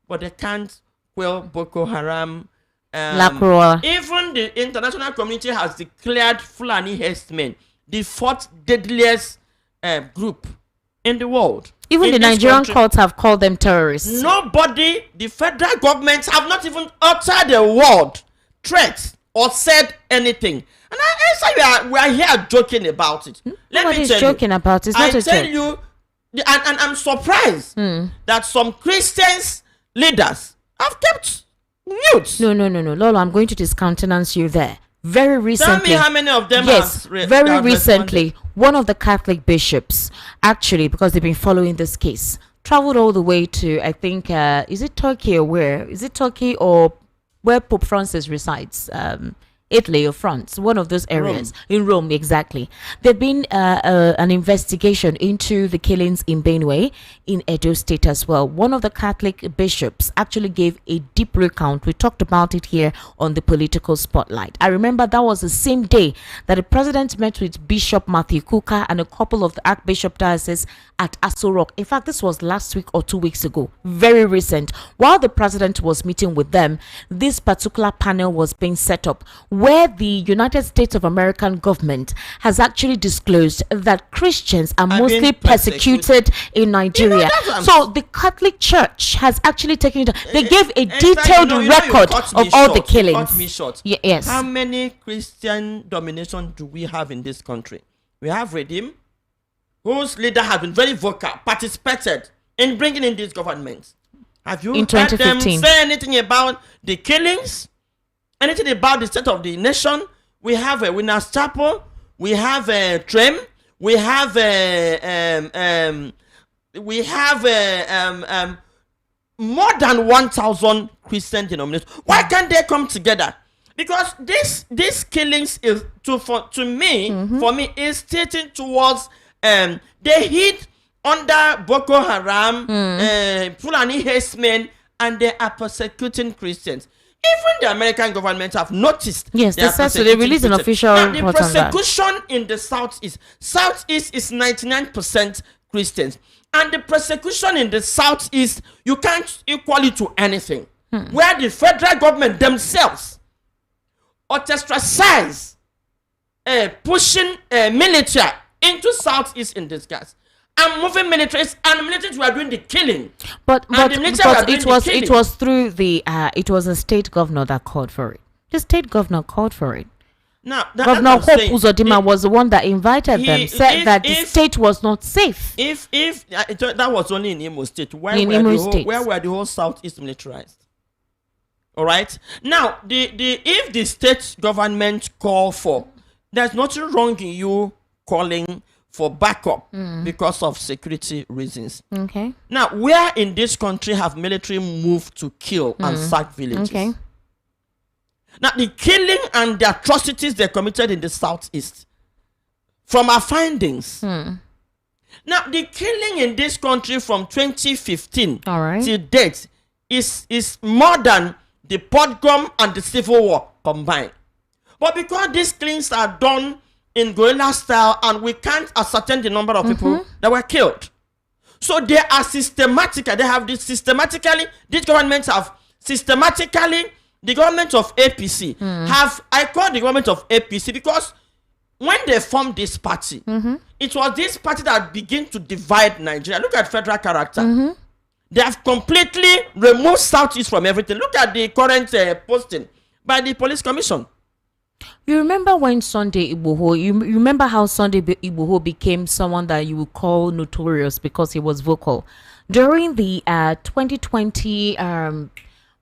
but they can't quell Boko Haram. Even the international community has declared Fulani herdsmen the fourth deadliest group in the world. Even the Nigerian courts have called them terrorists. Nobody, the federal government have not even uttered a word, threat, or said anything. And we are here joking about it. Nobody's joking about it. It's not a joke. I tell you, and I'm surprised that some Christians leaders have kept mute. No. Lolo, I'm going to discountenance you there. Very recently. Tell me how many of them very recently, one of the Catholic bishops, actually, because they've been following this case, traveled all the way to, I think, is it Turkey or where? Is it Turkey or where Pope Francis resides? Italy or France, one of those areas. In Rome, exactly. There'd been an investigation into the killings in Benue, in Edo State as well. One of the Catholic bishops actually gave a deep recount. We talked about it here on the Political Spotlight. I remember that was the same day that the president met with Bishop Matthew Kuka and a couple of the Archbishop dioceses at Aso Rock. In fact, this was last week or 2 weeks ago. Very recent. While the president was meeting with them, this particular panel was being set up, where the United States of American government has actually disclosed that Christians are mostly persecuted in Nigeria. So the Catholic Church has actually taken it. They gave a detailed record of all the killings. Yes. How many Christian domination do we have in this country? We have Redeem, whose leader has been very vocal, participated in bringing in this government. Have you heard them say anything about the killings? Anything about the state of the nation? We have a Winners Chapel, we have a Trem, we have more than 1,000 Christian denominations. Why can't they come together? Because these killings is for me is stating towards they hid under Boko Haram, Fulani herdsmen, and they are persecuting Christians. Even the American government have noticed. Yes, they released an official report the on that. persecution in the Southeast is 99% Christians. And the persecution in the Southeast, you can't equal it to anything. Where the federal government themselves ostracize pushing military into Southeast in disguise. And moving militaries, and militaries were doing the killing. But it was through the it was a state governor that called for it. The state governor called for it. Now, Governor Hope Uzodimma was the one that invited them, said that the state was not safe. If that was only in Imo State, where were the whole Southeast militarized? All right. Now, if the state government call for, there's nothing wrong in you calling for backup because of security reasons. Okay. Now, where in this country have military moved to kill and sack villages? Okay. Now, the killing and the atrocities they committed in the Southeast, from our findings. Now, the killing in this country from 2015 to date is more than the pogrom and the civil war combined. But because these killings are done in guerrilla style, and we can't ascertain the number of people that were killed. So they are systematic. They have this systematically, these governments have systematically, the government of APC I call the government of APC because when they formed this party, it was this party that began to divide Nigeria. Look at federal character. They have completely removed Southeast from everything. Look at the current posting by the police commission. You remember when Sunday Igboho, you remember how Sunday Igboho became someone that you would call notorious because he was vocal. During the 2020,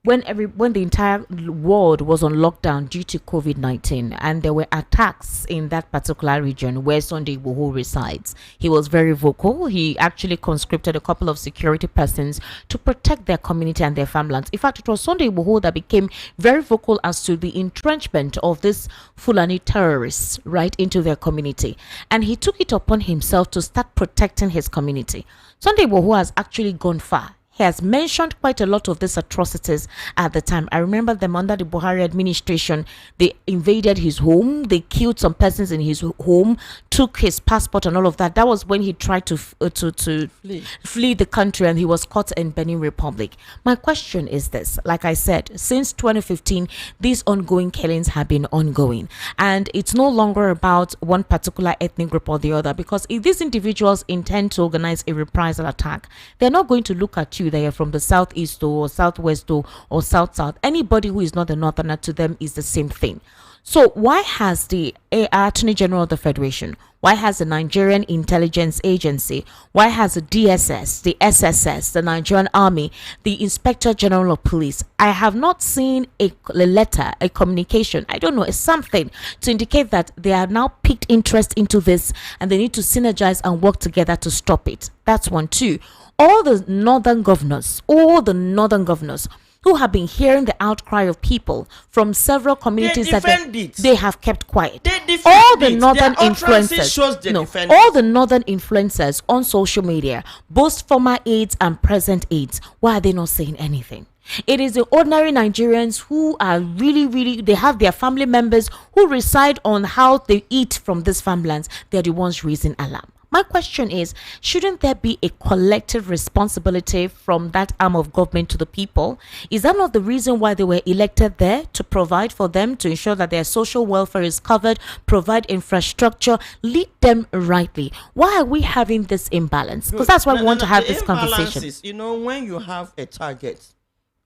when the entire world was on lockdown due to COVID-19, and there were attacks in that particular region where Sunday Igboho resides, he was very vocal. He actually conscripted a couple of security persons to protect their community and their farmlands. In fact, it was Sunday Igboho that became very vocal as to the entrenchment of these Fulani terrorists right into their community, and he took it upon himself to start protecting his community. Sunday Igboho has actually gone far. He has mentioned quite a lot of these atrocities at the time. I remember them under the Buhari administration. They invaded his home. They killed some persons in his home, took his passport and all of that. That was when he tried to flee the country, and he was caught in Benin Republic. My question is this. Like I said, since 2015, these ongoing killings have been ongoing. And it's no longer about one particular ethnic group or the other, because if these individuals intend to organize a reprisal attack, they're not going to look at you that you're from the southeast or southwest or south. Anybody who is not a northerner, to them is the same thing. So why has the Attorney General of the Federation, why has the Nigerian Intelligence Agency, why has the DSS, the SSS, the Nigerian Army, the Inspector General of Police, I have not seen a letter, a communication, I don't know, something to indicate that they are now piqued interest into this and they need to synergize and work together to stop it. That's one. Two, all the northern governors who have been hearing the outcry of people from several communities that they have kept quiet. All the northern influencers, all the northern influencers on social media, both former aides and present aides, why are they not saying anything? It is the ordinary Nigerians who are really, they have their family members who reside on how they eat from these farmlands. They're the ones raising alarm. My question is, shouldn't there be a collective responsibility from that arm of government to the people? Is that not the reason why they were elected there, to provide for them, to ensure that their social welfare is covered, provide infrastructure, lead them rightly? Why are we having this imbalance? Because that's why we want to have this conversation. You know, when you have a target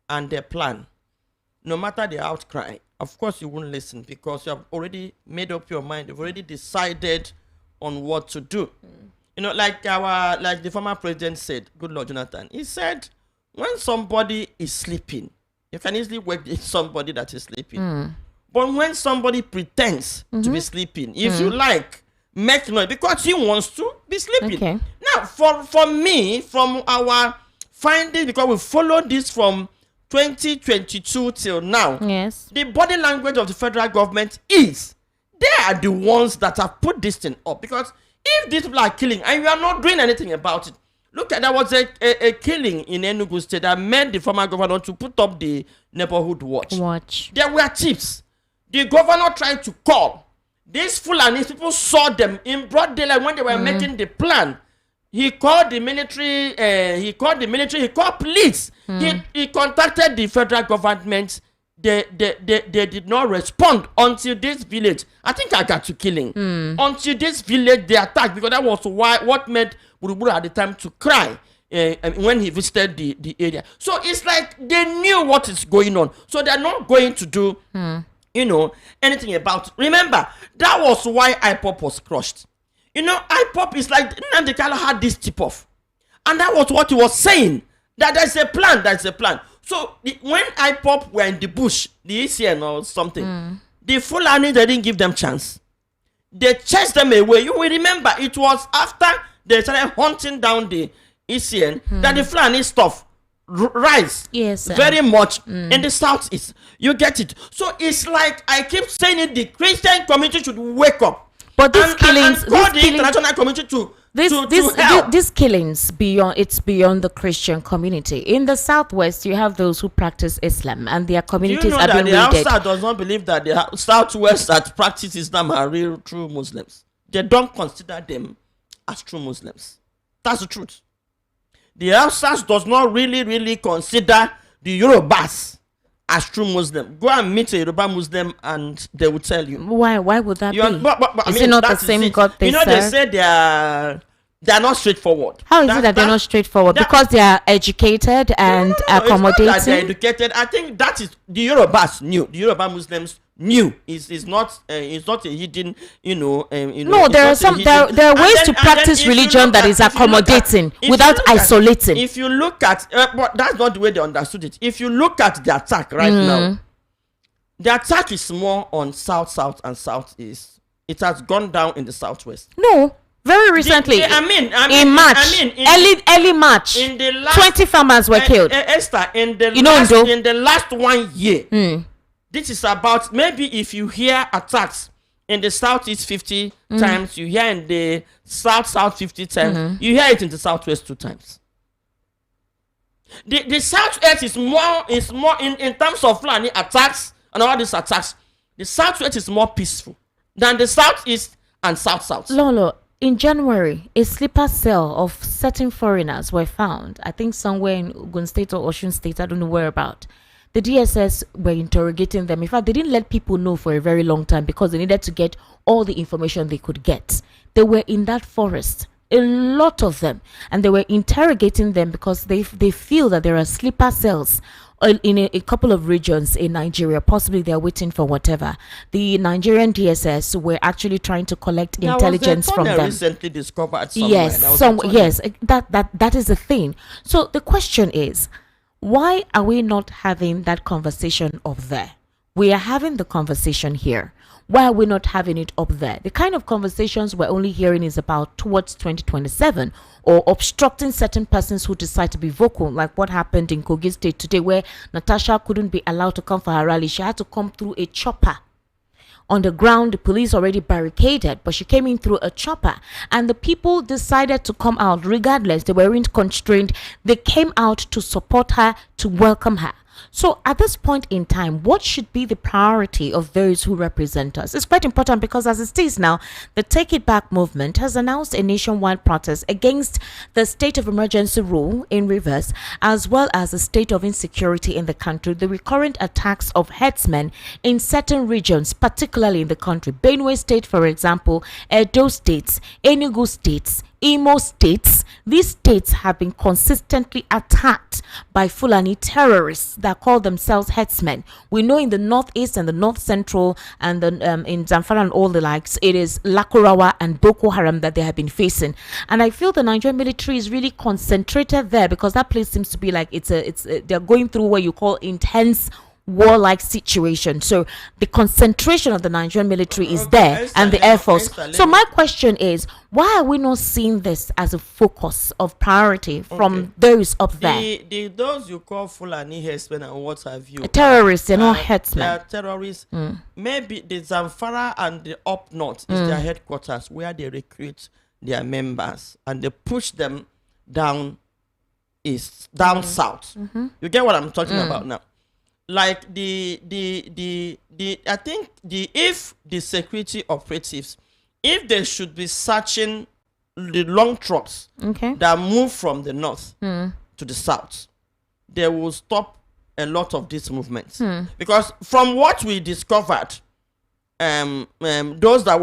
and a plan, no matter the outcry, of course you won't listen, because you have already made up your mind. You've already decided on what to do. You know, like the former president said, good Lord Jonathan, he said, when somebody is sleeping, you can easily wake somebody that is sleeping. But when somebody pretends to be sleeping, if you like, make noise because he wants to be sleeping. Okay. Now, for me, from our findings, because we followed this from 2022 till now, yes, the body language of the federal government is, they are the ones that have put this thing up. Because if these people are killing and you are not doing anything about it, look at, there was a killing in Enugu State that made the former governor to put up the neighborhood watch. There were tips. The governor tried to call. These Fulani people saw them in broad daylight when they were making the plan. He called the military, he called police. He contacted the federal government. They did not respond until this village, I think I got to killing. Until this village they attacked, because that was what made Buruburu at the time to cry when he visited the area. So it's like they knew what is going on. So they're not going to do anything about it. Remember, that was why IPOP was crushed. You know, IPOP is like, Nnamdi Kanu had this tip off. And that was what he was saying. That there's a plan. So when IPOP were in the bush, the ECN or something, the Fulani, they didn't give them chance. They chased them away. You will remember, it was after they started hunting down the ECN that the Fulani stuff rise very much in the southeast. You get it? So it's like, I keep saying it, the Christian community should wake up. But these killings, the international community to these killings beyond the Christian community. In the southwest, you have those who practice Islam, and their communities are being raided. The outside does not believe that the southwest that practice Islam are real true Muslims. They don't consider them as true Muslims. That's the truth. The outside does not really consider the Yorubas as true Muslim. Go and meet a Yoruba Muslim and they will tell you. Why would that be? But Is it not the same God they serve? They say they are not straightforward. How is it that they're not straightforward? Because they are educated and accommodating? It's not that they're educated. I think that is the Yorubas knew. The Yoruba Muslims knew. It's not a hidden, no, there are ways to practice religion that is accommodating without isolating. If you look at, but that's not the way they understood it. If you look at the attack right now, the attack is more on south and southeast. It has gone down in the southwest. No, very recently. In March, early March, in the last, 20 farmers were killed. Esther, in the last 1 year. This is about, maybe if you hear attacks in the southeast 50 times, you hear in the south 50 times, you hear it in the southwest 2 times. The southwest is more in terms of Fulani attacks and all these attacks. The southwest is more peaceful than the southeast and south. Lolo, in January, a sleeper cell of certain foreigners were found. I think somewhere in Ogun State or Osun State. I don't know whereabout. The DSS were interrogating them. In fact, they didn't let people know for a very long time because they needed to get all the information they could get. They were in that forest, a lot of them, and they were interrogating them because they feel that there are sleeper cells in a couple of regions in Nigeria. Possibly they're waiting for whatever. The Nigerian DSS were actually trying to collect intelligence from them. Recently discovered somewhere. Yes, that is the thing. So the question is, why are we not having that conversation up there? We are having the conversation here. Why are we not having it up there? The kind of conversations we're only hearing is about towards 2027 or obstructing certain persons who decide to be vocal, like what happened in Kogi State today, where Natasha couldn't be allowed to come for her rally. She had to come through a chopper. On the ground, the police already barricaded, but she came in through a chopper, and the people decided to come out regardless. They weren't constrained. They came out to support her, to welcome her. So at this point in time, what should be the priority of those who represent us? It's quite important because as it is now, the Take It Back movement has announced a nationwide protest against the state of emergency rule in Rivers, as well as the state of insecurity in the country, the recurrent attacks of herdsmen in certain regions, particularly in the country. Benue State, for example, Edo States, Enugu States, Imo States. These states have been consistently attacked by Fulani terrorists that call themselves herdsmen. We know in the northeast and the north central and in Zamfara and all the likes, it is Lakurawa and Boko Haram that they have been facing. And I feel the Nigerian military is really concentrated there because that place seems to be like they're going through what you call intense warlike situation. So the concentration of the Nigerian military is there, and the Air Force. So my question is, why are we not seeing this as a focus of priority from those up there? Those you call Fulani herdsmen and what have you, terrorists, they're not herdsmen. They are terrorists. Maybe the Zamfara and the up north is their headquarters, where they recruit their members and they push them down south. You get what I'm talking about now? Like I think if the security operatives, if they should be searching the long trucks that move from the north to the south, they will stop a lot of these movements. Because from what we discovered, those that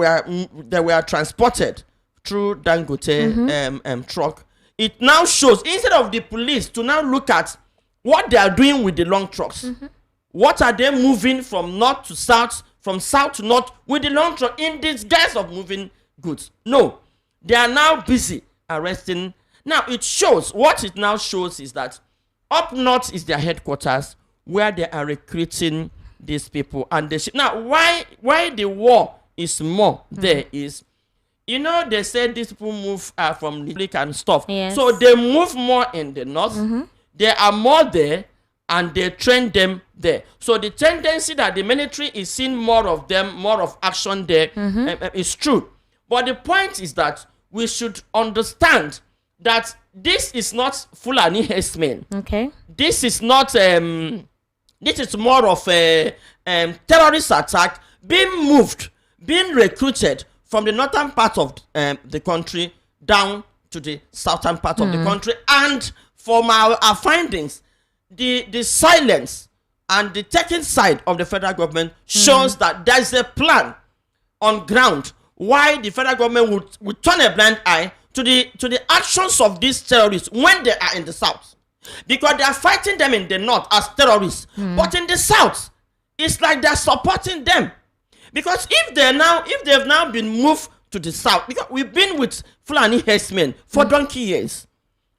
were transported through Dangote truck, it now shows, instead of the police to now look at what they are doing with the long trucks, what are they moving from north to south, from south to north with the long truck in disguise of moving goods? No, they are now busy arresting. Now what it now shows is that up north is their headquarters, where they are recruiting these people. And now why the war is more there is, they said these people move from the lake and stuff. Yes. So they move more in the north. There are more there, and they train them there. So the tendency that the military is seeing more of them, more of action there, is true. But the point is that we should understand that this is not Fulani herdsmen. Okay. This is not. This is more of a terrorist attack being recruited from the northern part of the country down to the southern part of the country. And from our findings, the silence and the taking side of the federal government shows that there's a plan on ground why the federal government would turn a blind eye to the actions of these terrorists when they are in the south, because they are fighting them in the north as terrorists, but in the south it's like they're supporting them. Because if they've now been moved to the south, because we've been with Fulani herdsmen for donkey years,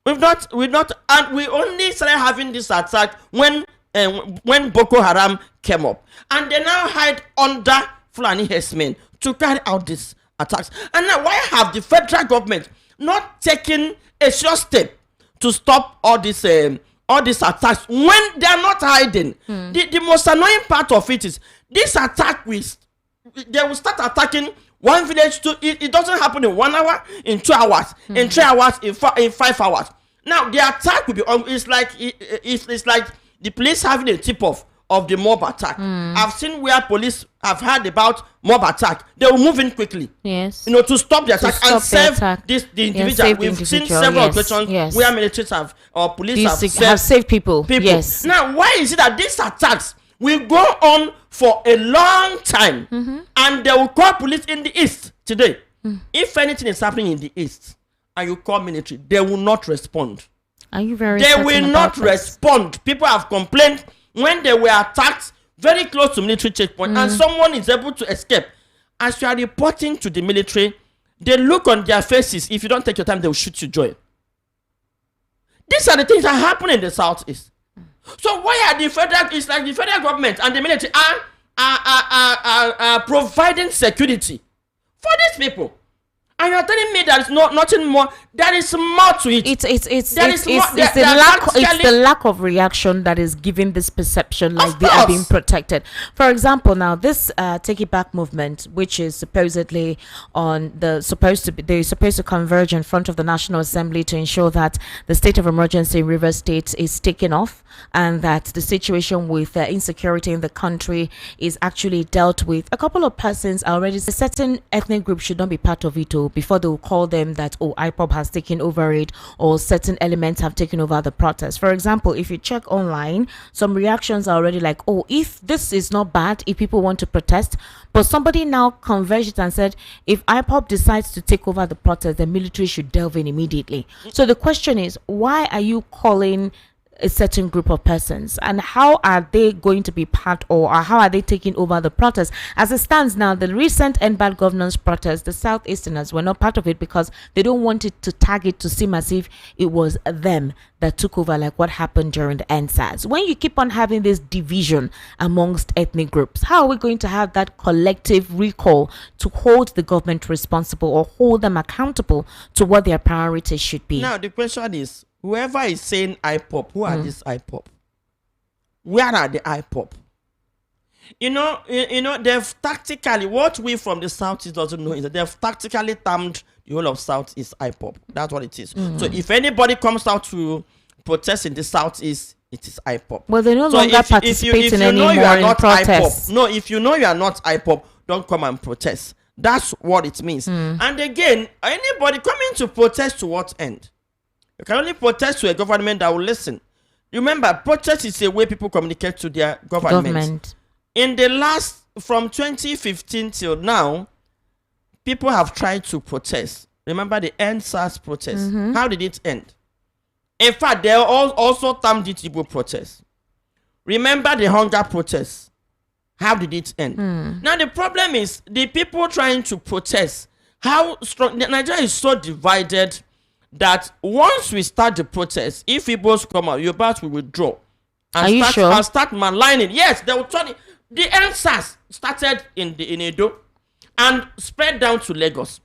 we've not, and we only started having this attack when Boko Haram came up, and they now hide under Fulani herdsmen to carry out these attacks. And now, why have the federal government not taken a sure step to stop all these attacks when they are not hiding? The most annoying part of it is this attack they will start attacking one village to it doesn't happen in 1 hour, in 2 hours, in 3 hours, in 5 hours. Now the attack will be it's like the police having a tip off of the mob attack. I've seen where police have heard about mob attack, they will move in quickly, to stop the attack and save the individual. We've seen several occasions where militaries have or police have saved people. Yes. Now, why is it that these attacks will go on for a long time, and they will call police in the east today? If anything is happening in the east and you call military, they will not respond. Are you very They will not respond. People have complained when they were attacked very close to military checkpoint, and someone is able to escape. As you are reporting to the military, they look on their faces. If you don't take your time, they will shoot you joy. These are the things that happen in the southeast. So why are it's like the federal government and the military are providing security for these people? And you're telling me there is nothing more. There is more to it. It's the lack of reaction that is giving this perception like they are being protected. For example, now this Take It Back movement, which is supposedly they're supposed to converge in front of the National Assembly to ensure that the state of emergency in Rivers State is taken off, and that the situation with insecurity in the country is actually dealt with. A couple of persons are already, a certain ethnic group should not be part of it before they will call them that, IPOB has taken over it, or certain elements have taken over the protest. For example, if you check online, some reactions are already like, if this is not bad, if people want to protest, but somebody now converged it and said, if IPOB decides to take over the protest, the military should delve in immediately. So the question is, why are you calling a certain group of persons, and how are they going to be part, or how are they taking over the protest? As it stands now, the recent End Bad Governance protest, the Southeasterners were not part of it because they don't want it to tag it to seem as if it was them that took over, like what happened during the NSAS. When you keep on having this division amongst ethnic groups, how are we going to have that collective recall to hold the government responsible or hold them accountable to what their priorities should be? Now the question is, whoever is saying IPOP, who are these IPOP? Where are the IPOP? They've tactically, what we from the Southeast doesn't know is that they've tactically termed the whole of Southeast IPOP. That's what it is. So if anybody comes out to protest in the Southeast, it is IPOP. Well, they no longer participate in any more in protests. No, if you know you are not IPOP, don't come and protest. That's what it means. And again, anybody coming to protest to what end? You can only protest to a government that will listen. Remember, protest is a way people communicate to their government. In the last, from 2015 till now, people have tried to protest. Remember the NSAS protest. How did it end? In fact, they also termed it Igbo protest. Remember the hunger protest. How did it end? Now the problem is the people trying to protest. How strong Nigeria is so divided that once we start the protest, if Igbos come out, Yorubas will withdraw and start maligning. Yes, they will turn it. The NSAS started in Edo and spread down to Lagos.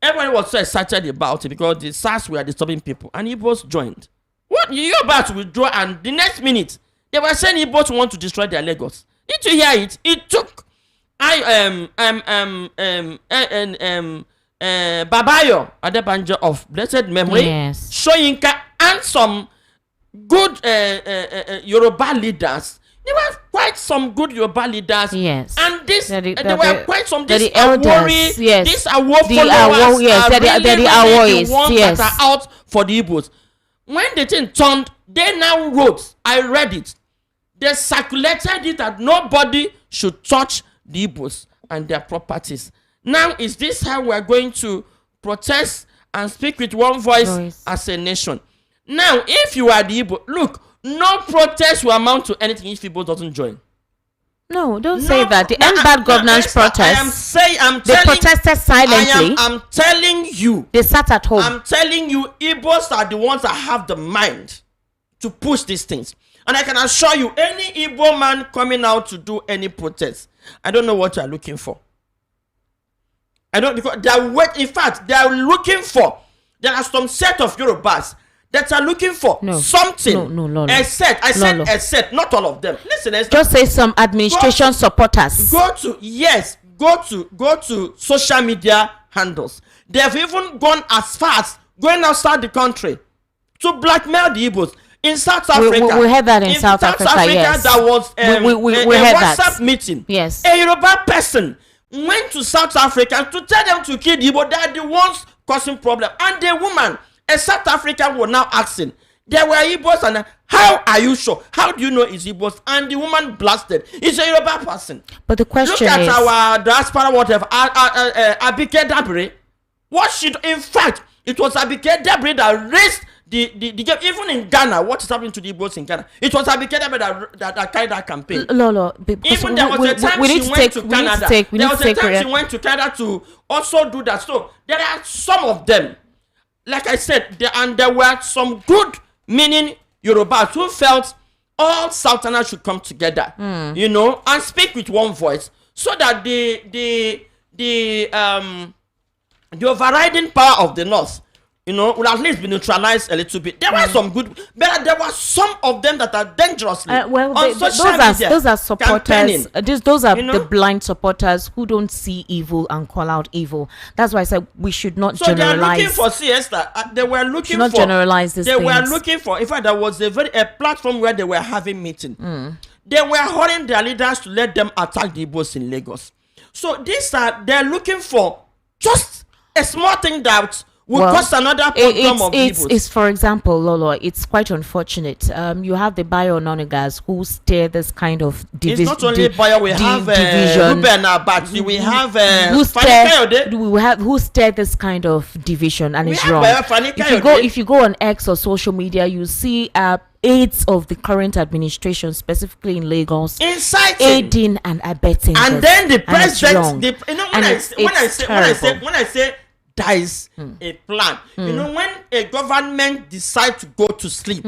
Everybody was so excited about it because the SARS were disturbing people, and Igbos joined. What? Yorubas withdraw, and the next minute they were saying Igbos want to destroy their Lagos. Did you hear it? It took Babayo Adebanjo of blessed memory, Soyinka, and some good Yoruba leaders. There were quite some good Yoruba leaders. Yes. And there were quite some these elders. These Awo followers the ones that are out for the Igbos. When the thing turned, they now wrote, I read it, They circulated it that nobody should touch the Igbos and their properties. Now, is this how we're going to protest and speak with one voice as a nation? Now, if you are the Igbo, look, no protest will amount to anything if Igbo doesn't join. No, don't say that. The end bad governance protest. They protested silently. I'm telling you. They sat at home. I'm telling you, Igbos are the ones that have the mind to push these things. And I can assure you, any Igbo man coming out to do any protest, I don't know what you are looking for. I don't, because they are in fact, they are looking for, there are some set of Yorubas that are looking for something. No. Except, not all of them. Listen, just say some administration supporters. Go to social media handles. They have even gone as far as going outside the country to blackmail the Igbos. In South Africa, we heard that in South Africa, yes. There was we a heard WhatsApp that. meeting. Yes. A Yoruba person went to South Africa to tell them to kill the Igbo. They are the ones causing problem. And the woman, a South African, was now asking, there were Igbos, and how are you sure? How do you know it's Igbos? And the woman blasted. It's a Yoruba person. But the question is, look at our diaspora, whatever. Abike Dabre. In fact, it was Abike Dabre that raised the game. Even in Ghana, what is happening to the Igbos in Ghana? It was Abike Dabre that carried that campaign. Lolo, even there was a time she went to Canada. There was a time she went to Canada to also do that. So there are some of them. Like I said, there were some good meaning Yorubas who felt all Southerners should come together, and speak with one voice, so that the overriding power of the North, will at least be neutralized a little bit. There were some good, but there were some of them that are dangerously on social media. Those are supporters. Those are the blind supporters who don't see evil and call out evil. That's why I said we should not generalize. So they are looking for siesta. They were looking not for generalize these things. Were looking for. In fact, there was a platform where they were having meeting. They were holding their leaders to let them attack the Igbos in Lagos. So they're looking for just a small thing that will cause another problem of Igbos. It's, for example, Lolo, it's quite unfortunate. You have the bio-nonigas who steer this kind of division. It's not only bio, we have Ruben Abati, we have who steer this kind of division, and it's wrong. If you go on X or social media, you see aides of the current administration, specifically in Lagos, aiding and abetting, and then the president. When I say that is a plan. When a government decides to go to sleep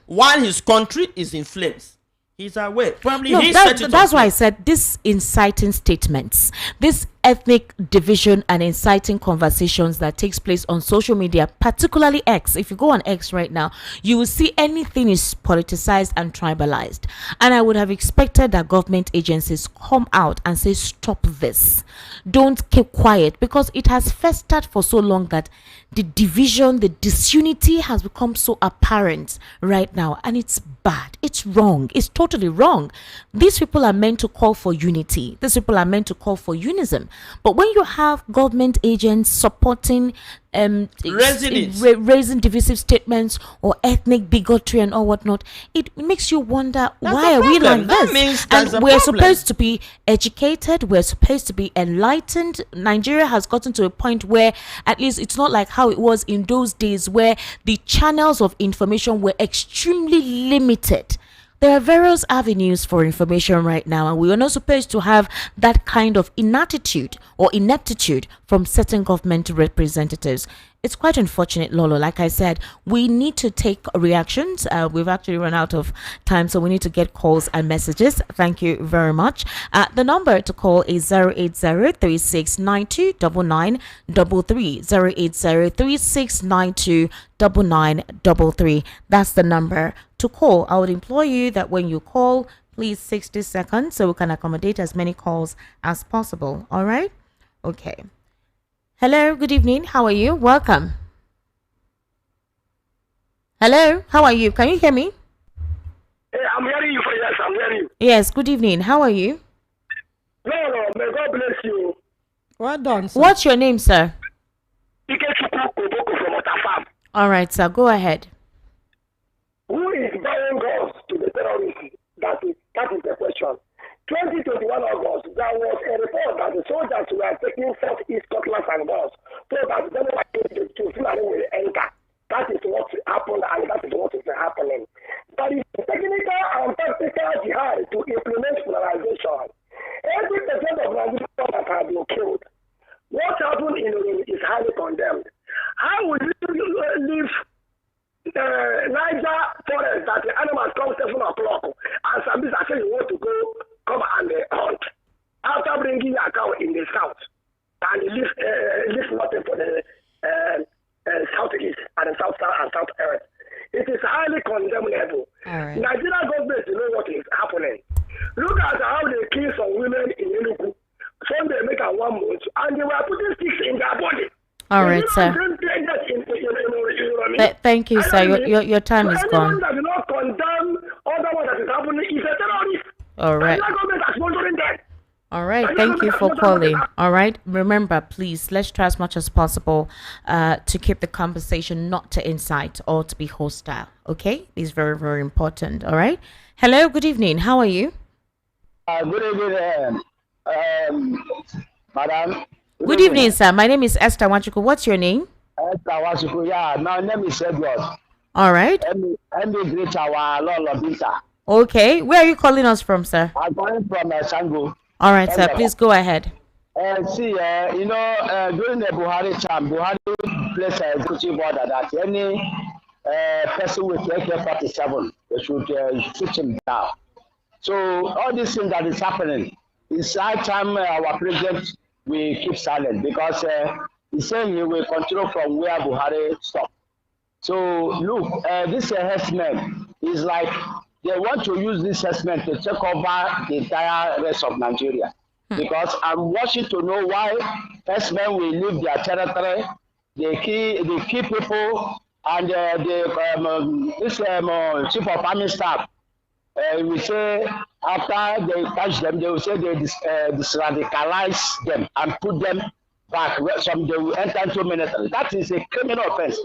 while his country is in flames, he's away. Probably that's why I said this inciting statements, this ethnic division and inciting conversations that takes place on social media, particularly X. If you go on X right now, you will see anything is politicized and tribalized. And I would have expected that government agencies come out and say, stop this. Don't keep quiet, because it has festered for so long that the division, the disunity has become so apparent right now, and it's bad. It's wrong. It's totally wrong. These people are meant to call for unity. These people are meant to call for unism. But when you have government agents supporting raising divisive statements or ethnic bigotry and all whatnot, it makes you wonder, why are we like this? And we're supposed to be educated, we're supposed to be enlightened. Nigeria has gotten to a point where at least it's not like how it was in those days where the channels of information were extremely limited. There are various avenues for information right now, and we are not supposed to have that kind of inaptitude or ineptitude from certain government representatives. It's quite unfortunate, Lolo. Like I said, we need to take reactions. We've actually run out of time, so we need to get calls and messages. Thank you very much. The number to call is 080-3692-9933. 080-3692-9933. That's the number to call. I would implore you that when you call, please 60 seconds so we can accommodate as many calls as possible. All right? Okay. Hello, good evening. How are you? Welcome. Hello, how are you? Can you hear me? Hey, I'm hearing you. Yes, I'm hearing you. Yes, good evening. How are you? No, may God bless you. Well done, sir. What's your name, sir? Ikechukwu Koboko from Otafam. All right, sir. Go ahead. Who is buying guns to the terrorists that is between Southeast Scotland and Wales, so that the Fulani will enter. That is what happened, and that is what is happening. But it's technical and tactical jihad to implement polarization. 80% of Nigerians that have been killed. What happened in Uri is highly condemned. How would you leave Niger forest that the animals come 7 o'clock and Sambisa say you want to go come and hunt after bringing your cow in the south and you leave nothing for the southeast and the south and south earth? It is highly condemnable. Right. Nigeria government know what is happening. Look at how they kill some women in Enugu. Some they make a 1 month and they were putting sticks in their body. All right, sir. Thank you, sir. Your time is gone. Anyone that do not condemn other one that is happening is a terrorist. All right. And the government is monitoring them. All right. Thank you for calling. All right. Remember, please, let's try as much as possible to keep the conversation not to incite or to be hostile. Okay? It's very, very important. All right. Hello. Good evening. How are you? Good evening, madam. Good evening, sir. My name is Esther Wachuku. What's your name? Esther Wachuku, yeah. My name is Edward. All right. Great our Lord Binta. Okay. Where are you calling us from, sir? I'm calling from Sango. All right, sir. Please go ahead. During the Buhari time, Buhari placed an executive order that any person with AK-47, they should shoot him down. So all these things that is happening, it's high time our president will keep silent because he's saying he will continue from where Buhari stopped. So look, this herdsmen is like they want to use this herdsmen to take over the entire rest of Nigeria. Because I'm watching to know why herdsmen will leave their territory, they kill people, and this chief of army staff we say after they catch them, they will say they radicalize them and put them back. Some they will enter into military. That is a criminal offense.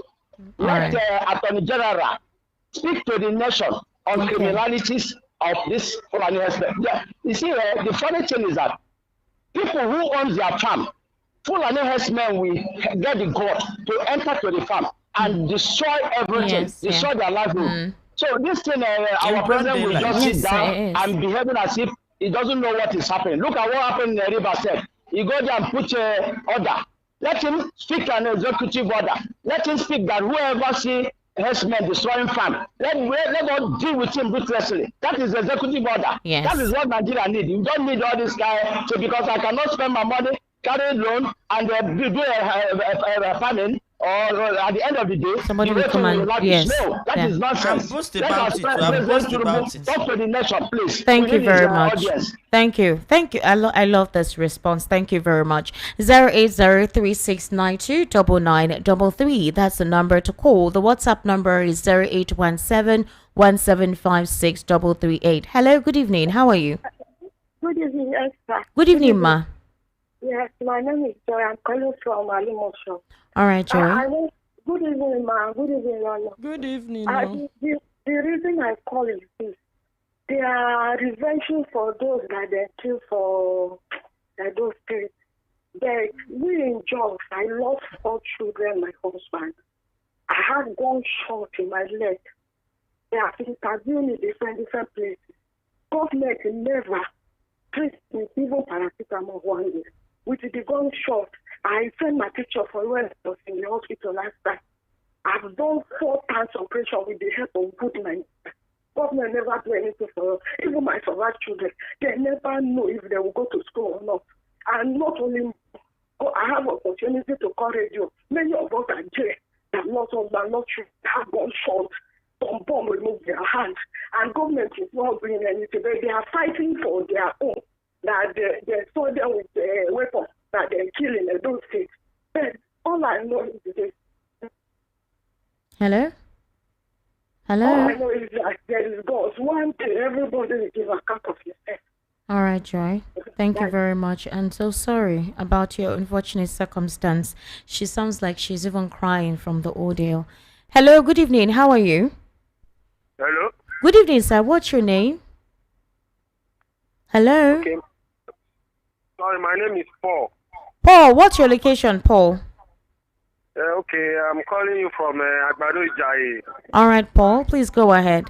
Let Attorney General speak to the nation on criminalities of this Fulani herdsmen. You see, the funny thing is that people who own their farm, Fulani herdsmen will get the god to enter to the farm and destroy everything, destroy their livelihood. So this thing, our president will just sit down and behaving as if he doesn't know what is happening. Look at what happened in the River State. He go there and put an order. Let him speak an executive order. Let him speak that whoever see herdsmen destroying farm, let us deal with him ruthlessly. That is executive order. Yes. That is what Nigeria need. You don't need all this guy. So because I cannot spend my money, carry loan, and do a farming. Or at the end of the day, somebody will come and yes, no, that is nonsense. Talk to the nation, please. Thank you very much. Audience. Thank you. I love this response. Thank you very much. 08036929933. That's the number to call. The WhatsApp number is 0817-1756-338. Hello. Good evening. How are you? Good evening, Esther. Good evening, ma. Yes, my name is Joy. I'm calling from Alimosho. All right, Joy. Good evening, ma. Good evening, Lolo. Good evening. The reason I call is this. They are revenging for those that they kill for those spirits. We in jobs, I lost 4 children, my husband. I have gunshot in my leg. They have interviewed in different places. Government never treats me, even paracetamol 1 day. With the gunshot, I sent my picture for when I was in the hospital last time. I've done 4 times operation with the help of good men. Government never do anything for us. Even my survived children, they never know if they will go to school or not. And not only, I have opportunity to call radio. Many of us are jail. They have lost husband, not children, have gunshot. Some bomb remove their hands. And government is not doing anything. They are fighting for their own. That they saw them with weapons that they're killing in those states. But all I know is this. Hello? Hello? All I know is that there is God. One day, everybody will give account of yourself. All right, Joy. Thank you very much. I'm so sorry about your unfortunate circumstance. She sounds like she's even crying from the ordeal. Hello, good evening. How are you? Hello? Good evening, sir. What's your name? Hello? Okay. Sorry, my name is Paul. Paul, what's your location, Paul? Okay, I'm calling you from Agbado Ijayi. All right, Paul, please go ahead.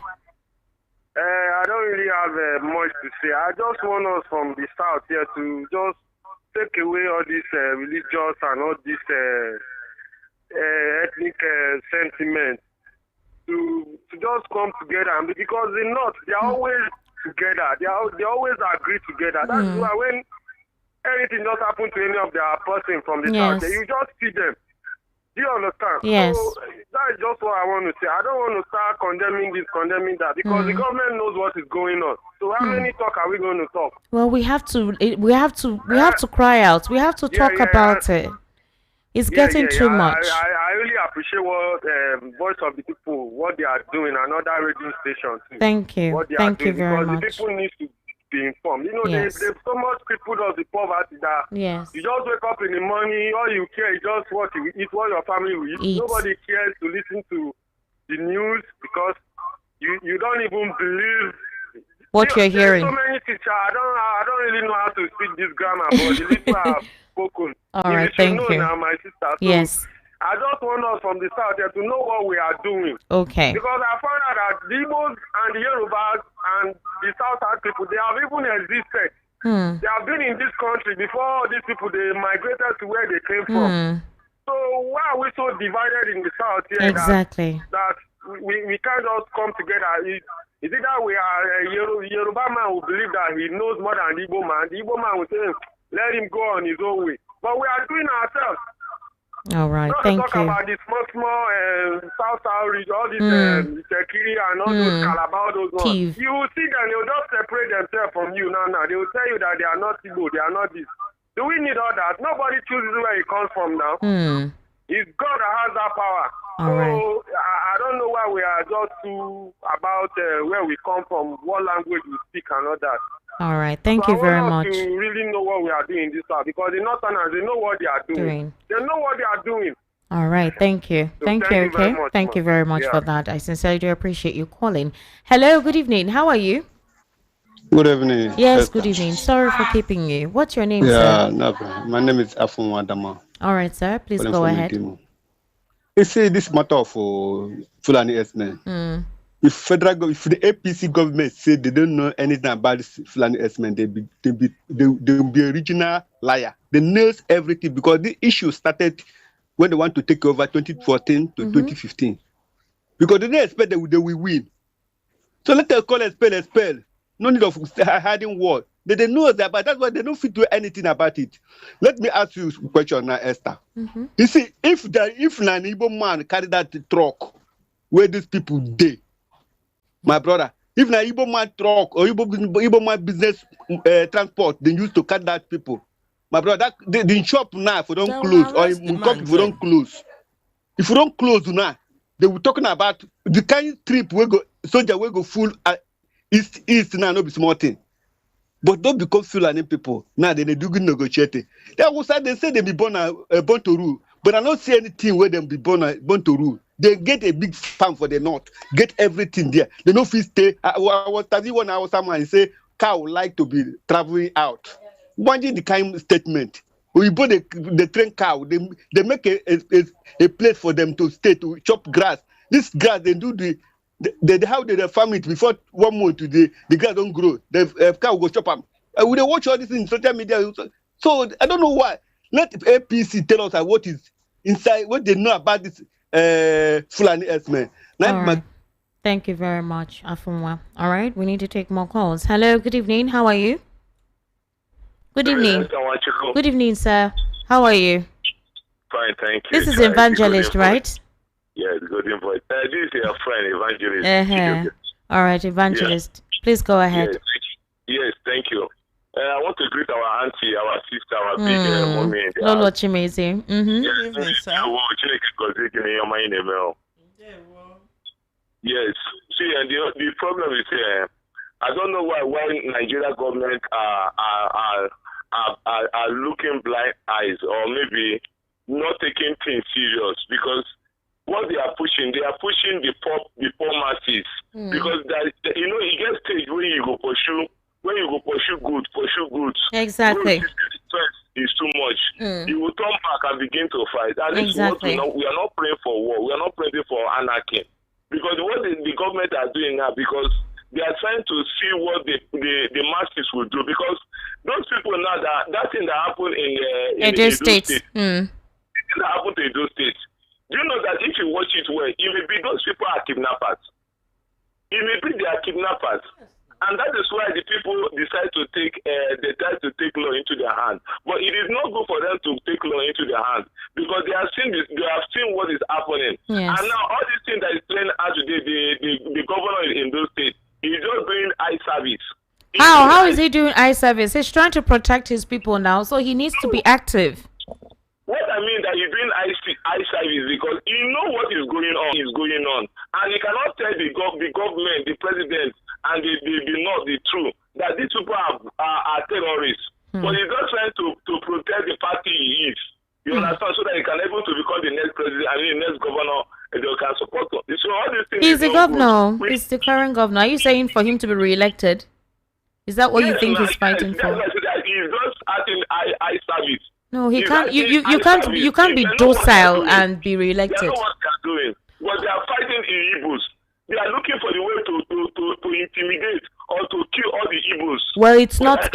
I don't really have much to say. I just want us from the south here to just take away all this religious and all this ethnic sentiment to just come together. And because the north, they are always together. They always agree together. That's why when anything just happen to any of their person from the south, you just see them. Do you understand? Yes. So that is just what I want to say. I don't want to start condemning this, condemning that, because the government knows what is going on. So how many talk are we going to talk? Well, we have to cry out. We have to talk about it. It's getting too much. I really appreciate what Voice of the People, what they are doing, and other radio stations too. Thank you. Thank you very much. Because the people need to be informed. You know, there's so much people of the poverty that you just wake up in the morning, all you care is just what you eat, what your family will eat. Nobody cares to listen to the news because you don't even believe what you're hearing. So many teachers, I don't really know how to speak this grammar, but the little I have spoken. All right, thank you. Now, my sister. So yes. I just want us from the south here to know what we are doing. Okay. Because I found out that the Igbos and the Yorubas and the South people, they have even existed. They have been in this country before these people, they migrated to where they came from. So why are we so divided in the south here? Exactly. That we can't just come together. Is it that we are a Yoruba man who believe that he knows more than the Igbo man? The Igbo man will say, let him go on his own way. But we are doing ourselves. All right, thank you. Talk about this small South region, all this insecurity and all those Calabar, those ones. You will see that they will just separate themselves from you now. They will tell you that they are not Igbo, they are not this. Do we need all that? Nobody chooses where it comes from now. It's God that has that power. I don't know why we are just too about where we come from, what language we speak and all that. All right, thank you very much. To really know what we are doing in this house, because the Northerners, they know what they are doing. They know what they are doing. All right, thank you. So thank you, okay? Thank you very much for that. I sincerely do appreciate you calling. Hello, good evening. How are you? Good evening. Yes, good evening. Sorry for keeping you. What's your name, sir? No, my name is Afun Adama. All right, sir. Please go ahead. You see, this matter of Fulani S-men. If the APC government say they don't know anything about this Fulani S-men, they'll be a regional liar. They know everything, because the issue started when they want to take over 2014 to 2015. Because they didn't expect they will win. So let them call a spell. No need of hiding word. They know that, but that's why they don't fit do anything about it. Let me ask you a question now, Esther. You see, if an Igbo man carry that truck where these people dey, my brother, if an Igbo man truck or Igbo man business transport, they used to carry that people. My brother, the shop now, if we don't close, or if we don't close, if we don't close now, they were talking about the kind of trip we go, soldier we go full east now, no be small thing. But don't become Fulani people. Now they do good negotiating. They say they be born to rule, but I don't see anything where them be born to rule. They get a big farm for the north, get everything there. They no fit stay. I was studying when I was someone and say cow like to be traveling out. Imagine the kind of statement. We bought the train cow. They make a place for them to stay to chop grass. This grass they do how they farm it before 1 month the grass don't grow. The cow go chop them. We watch all this in social media. So I don't know why. Let APC tell us what is inside, what they know about this Fulani S-men. Right. Thank you very much, Afunwa. All right, we need to take more calls. Hello, good evening. How are you? Good evening. Good evening, sir. How are you? Fine, thank you. This is Evangelist, right? Yes, good info. This is your friend, Evangelist. All right, Evangelist. Yeah. Please go ahead. Yes, thank you. I want to greet our auntie, our sister, our big mommy. Lolo Chimezi. Yes. See, and the problem is I don't know why Nigeria government are looking blind eyes, or maybe not taking things serious, because what they are pushing the poor masses, because it gets stage when you go pursue goods. Exactly. Is too too much, you will turn back and begin to fight. And this is what we are not praying for war. We are not praying for anarchy. Because what the government are doing now, because they are trying to see what the masses will do. Because those people now, that thing that happened in Edo State, that happened to Edo State. Do you know that if you watch it well, it may be those people are kidnappers. It may be they are kidnappers. And that is why the people decide to take law into their hands. But it is not good for them to take law into their hands because they have seen what is happening. Yes. And now all these things that is playing out today, the governor in those states is just doing eye service. How is he doing eye service? He's trying to protect his people now, so he needs to be active. What I mean that he's doing eye service because he knows what is going on, and he cannot tell the government, the president, and the truth that these people are terrorists. But he's just trying to protect the party he is. You understand? So that he can able to become the next president and the next governor, and they can support him. So all these things. He's the governor. He's the current governor. Are you saying for him to be re-elected? Is that what you think he's fighting for? He's just acting eye service. No, he can't. You can't be docile and be re-elected. They know what they are doing. But they are fighting in Igbos. They are looking for the way to intimidate or to kill all the Igbos. Well, it's not.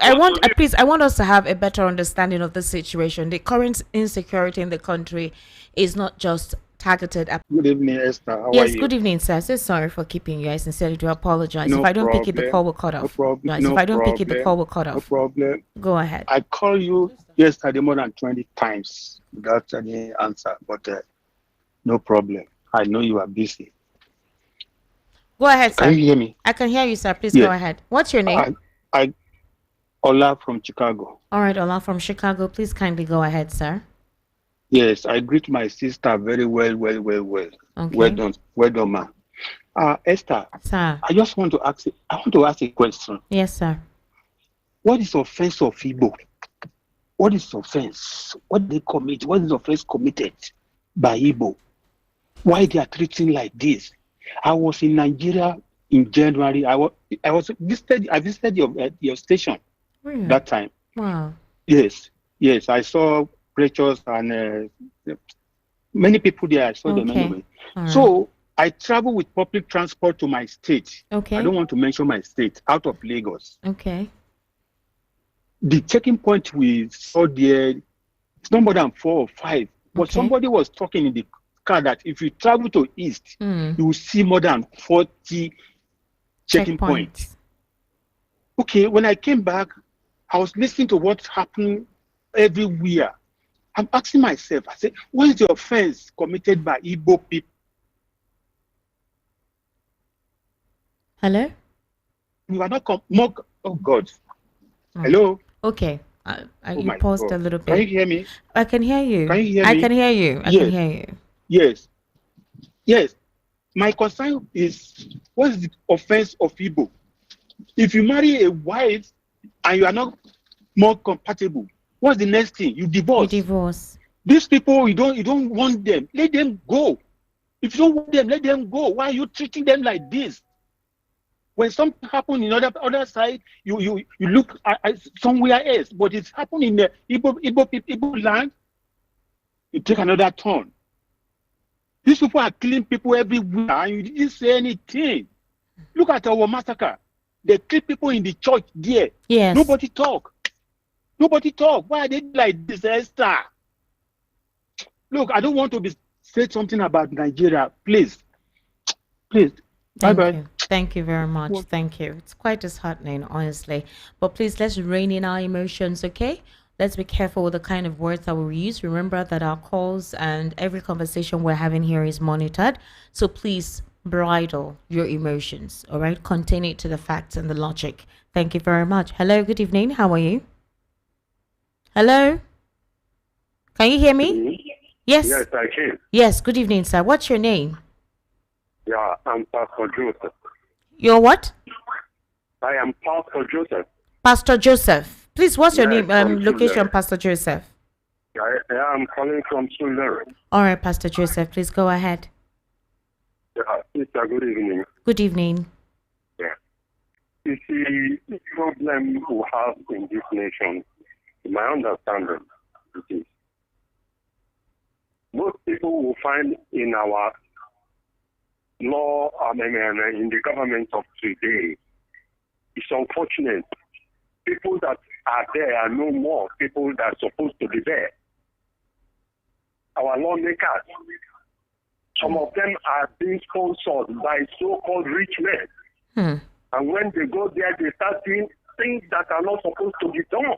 I want us to have a better understanding of the situation. The current insecurity in the country is not just targeted at. Good evening, Esther. How are you? Yes, good evening, sir. So sorry for keeping you. I sincerely do apologize. If I don't pick it, the call will cut off. No problem. If I don't pick it, the call will cut off. No problem. Go ahead. I called you yesterday more than 20 times without any answer, but no problem. I know you are busy. Go ahead, sir. Can you hear me? I can hear you, sir. Please go ahead. What's your name? Ola from Chicago. All right, Ola from Chicago. Please kindly go ahead, sir. Yes, I greet my sister very well. Okay. Well done, ma. Esther. Sir. I want to ask a question. Yes, sir. What is offense of Igbo? What is offense? What they commit? What is offense committed by Igbo? Why they are treating like this? I was in Nigeria in January. I visited your station that time. Wow. Yes. I saw preachers and many people there. I saw them anyway. Right. So I travel with public transport to my state. Okay. I don't want to mention my state, out of Lagos. Okay. The checking point we saw there, it's no more than 4 or 5. But somebody was talking in the car that if you travel to east, you will see more than 40 checking points. Okay, when I came back, I was listening to what's happening everywhere. I'm asking myself, I said, what is the offense committed by Igbo people? Hello? You are not oh God. Hello? Okay. You paused a little bit. Can you hear me? I can hear you. Can you hear me? I can hear you. I can hear you. Yes. My concern is, what is the offense of Igbo? If you marry a wife and you are not more compatible, what's the next thing? You divorce. These people, you don't want them. Let them go. If you don't want them, let them go. Why are you treating them like this? When something happens in other side, you look at somewhere else. But it's happening in the Igbo land, you take another turn. These people are killing people everywhere, and you didn't say anything. Look at our massacre. They kill people in the church there. Yes. Nobody talk. Why are they like this, Esther? Look, I don't want to say something about Nigeria. Please. Bye-bye. Thank you very much. Thank you. It's quite disheartening, honestly. But please, let's rein in our emotions, okay? Let's be careful with the kind of words that we use. Remember that our calls and every conversation we're having here is monitored. So please bridle your emotions, all right? Contain it to the facts and the logic. Thank you very much. Hello, good evening. How are you? Hello? Can you hear me? Yes. Yes, I can. Yes, good evening, sir. What's your name? Yeah, I'm Pastor Joseph. You're what? I am Pastor Joseph. Pastor Joseph. Please, what's your name, location, Pastor Joseph? I am calling from Sulere. All right, Pastor Joseph, please go ahead. Yeah, it's a good evening. Good evening. Yeah. You see, the problem we have in this nation my understanding, it is. Most people will find in our law, in the government of today, it's unfortunate. People that are there are no more people that are supposed to be there. Our lawmakers, some of them are being sponsored by so-called rich men. And when they go there, they start doing things that are not supposed to be done.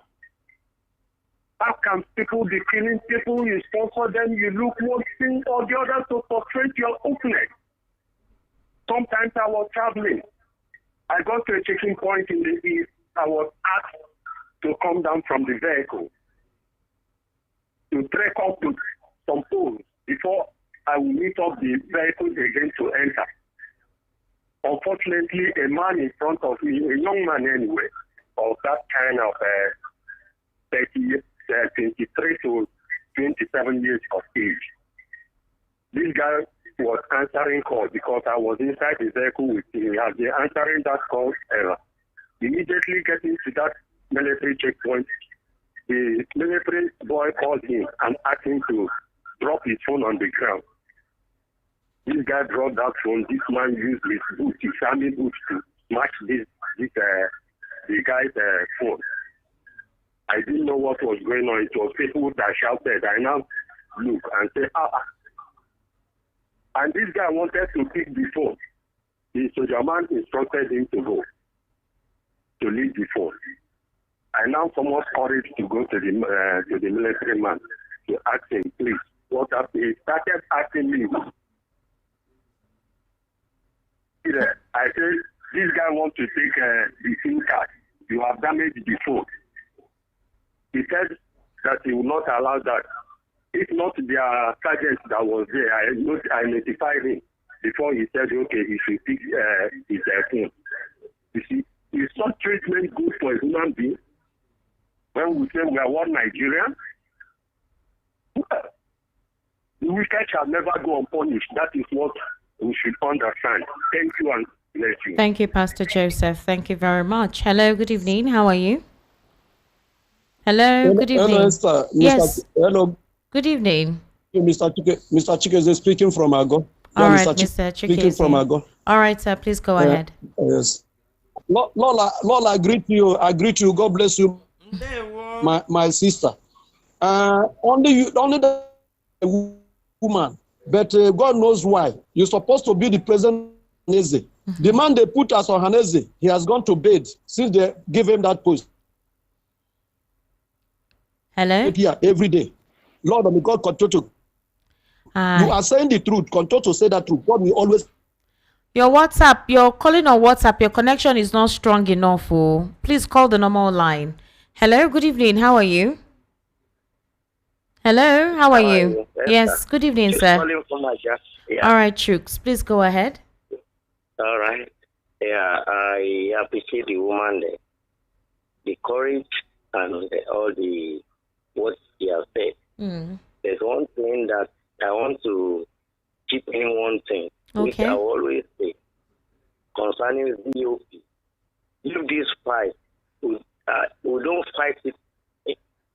How can people be killing people? You sponsor them, you look one thing or the other to frustrate your opponent. Sometimes I was traveling. I got to a checking point in the east. I was asked to come down from the vehicle to trek up to some poles before I will meet up the vehicle again to enter. Unfortunately, a man in front of me, a young man anyway, of that kind of 23 to 27 years of age. This guy was answering calls because I was inside the vehicle with him. He has been answering that call ever. Immediately getting to that military checkpoint, the military boy called him and asked him to drop his phone on the ground. This guy dropped that phone. This man used his boot, his army boot, to smash the guy's phone. I didn't know what was going on. It was people that shouted. I now look and say, And this guy wanted to pick the phone. The soldier man instructed him to go, to leave the phone. I now summoned courage to go to the military man to ask him, please, what happened? He started asking me. I said, this guy wants to take the SIM card. You have damaged the phone. He said that he will not allow that. If not their sergeant that was there, I notified him before he said, okay, he should pick his phone. You see, is such treatment good for a human being? When we say we are one Nigerian, the wicked shall never go unpunished. That is what we should understand. Thank you and bless you. Thank you, Pastor Joseph. Thank you very much. Hello, good evening. How are you? Hello, good evening. Hello, sir. Yes. Hello. Good evening. Mr. Chike is speaking from Ago. All right, Mr. Chike. Speaking from Ago. All right, sir. Please go ahead. Yes. Lola, I greet you. God bless you, my sister. Only the woman, but God knows why. You're supposed to be the president. The man they put as Ohaneze, he has gone to bed since they gave him that post. Hello? Here every day. Lord, may God continue to. You are saying the truth. Continue to say that truth. God will always. Your WhatsApp, you're calling on WhatsApp. Your connection is not strong enough. Oh. Please call the normal line. Hello, good evening. How are you? Hello, how are you? Yes, good evening, sir. All right, Chooks, please go ahead. All right. Yeah, I appreciate the woman, the courage and all the what she has said. There's one thing that I want to keep in one thing, which I always say concerning DOP. If this fight, we don't fight it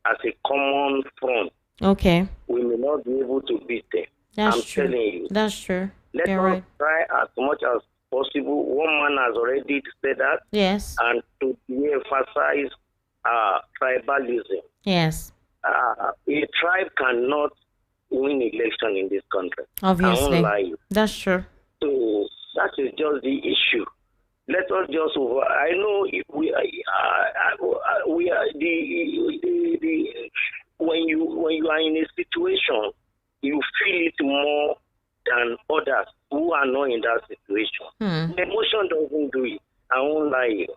as a common front. Okay. We may not be able to beat them. That's true. Telling you. That's true. Let us try as much as possible. One man has already said that. Yes. And to emphasize tribalism. Yes. A tribe cannot win election in this country. Obviously. I won't lie you. That's true. So that is just the issue. Let us just. I know we are when you are in a situation, you feel it more than others who are not in that situation. The emotion doesn't do it. I won't lie you.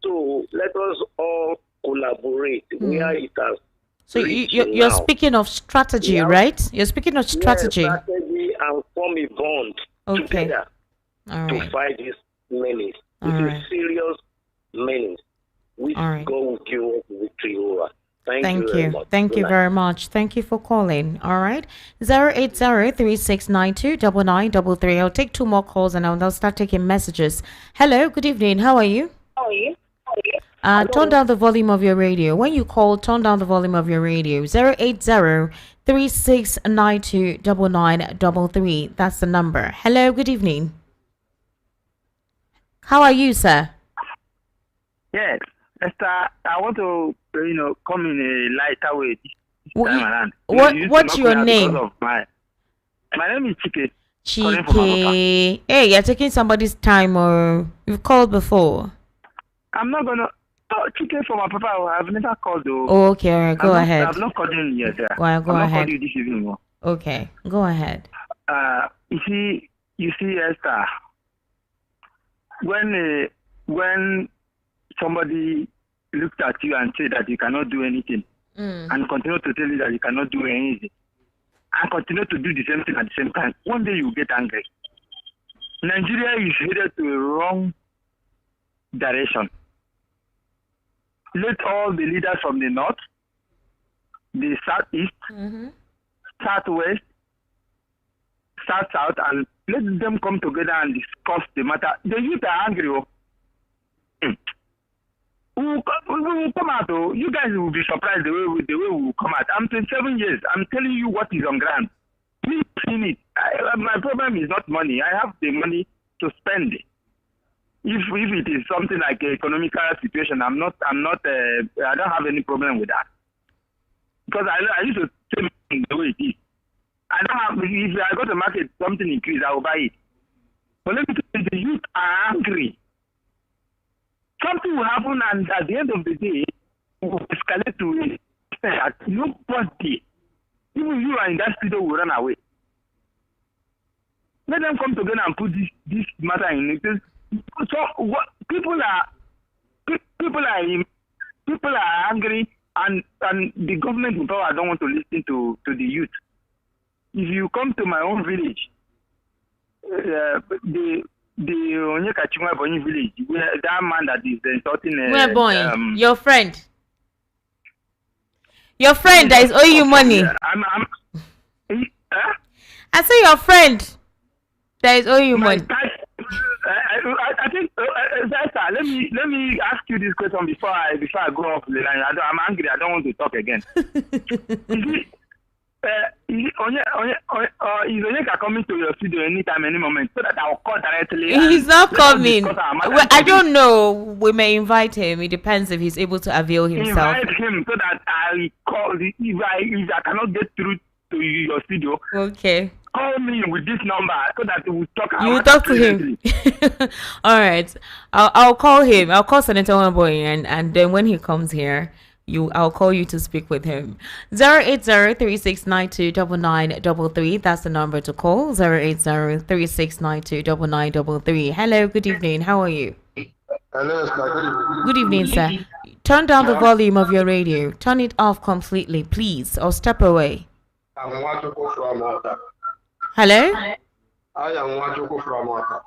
So let us all collaborate where it has. So you're speaking of strategy, right? You're speaking of strategy. Yes, strategy and form a bond together to fight this menace. It's a serious menace which God will give us victory over. Thank you. Thank you very much. Thank you for calling. All right. 080-3692-9933. I'll take two more calls and I'll start taking messages. Hello, good evening. How are you? Turn down the volume of your radio. When you call, turn down the volume of your radio. 080-3692-9933. That's the number. Hello, good evening. How are you, sir? Yes, Esther, I want to, come in a lighter way this time around. What's your name? My name is Chike. Chike. Hey, you're taking somebody's time, or you've called before? I'm not gonna. Oh, Chike from my papa. I've never called though. Oh, okay, all right, go ahead. I've not called in yet. Well, go ahead. Called you this evening. Okay, go ahead. You see, Esther. When somebody looks at you and say that you cannot do anything, and continue to tell you that you cannot do anything, and continue to do the same thing at the same time, one day you get angry. Nigeria is headed to a wrong direction. Let all the leaders from the north, the southeast, southwest, south, and let them come together and discuss the matter. The youth are angry. We will come out. You guys will be surprised the way we will come out. I'm 27 years. I'm telling you what is on ground. Please seen it. My problem is not money. I have the money to spend it. If it is something like an economical situation, I don't have any problem with that. Because I used to say the way it is. I don't have, if I go to market, something increase, I will buy it. But let me tell you, the youth are angry. Something will happen, and at the end of the day, it will escalate to nobody, even you are in that studio, will run away. Let them come together and put this matter in it. So what, people are angry, and the government in power don't want to listen to the youth. If you come to my own village, the Onyekachimwa Bonyi village, where that man that is insulting where boy, your friend that is owing you money. I say your friend that is owing you money. I think let me ask you this question before I go off the line. I'm angry. I don't want to talk again. Is Onyeka coming to your studio anytime, any moment, so that I'll call directly? He's not coming. Well, I don't know. We may invite him. It depends if he's able to avail himself. Invite him so that I call. If I cannot get through to your studio, okay, call me with this number so that we'll talk. You talk to him. All right. I'll call him. I'll call Senator Wamboy, and then when he comes here, I'll call you to speak with him. 080-3692-9933. That's the number to call. 080-3692-9933. Hello, good evening. How are you? Hello, good evening, sir. Turn down the volume of your radio. Turn it off completely, please, or step away. Hello? I am Wajuku from Waka.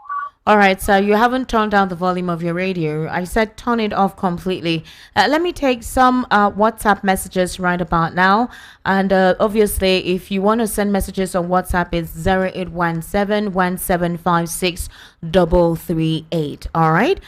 All right, so you haven't turned down the volume of your radio. I said turn it off completely. Let me take some WhatsApp messages right about now. And obviously, if you want to send messages on WhatsApp, it's 0817-1756-338. All right.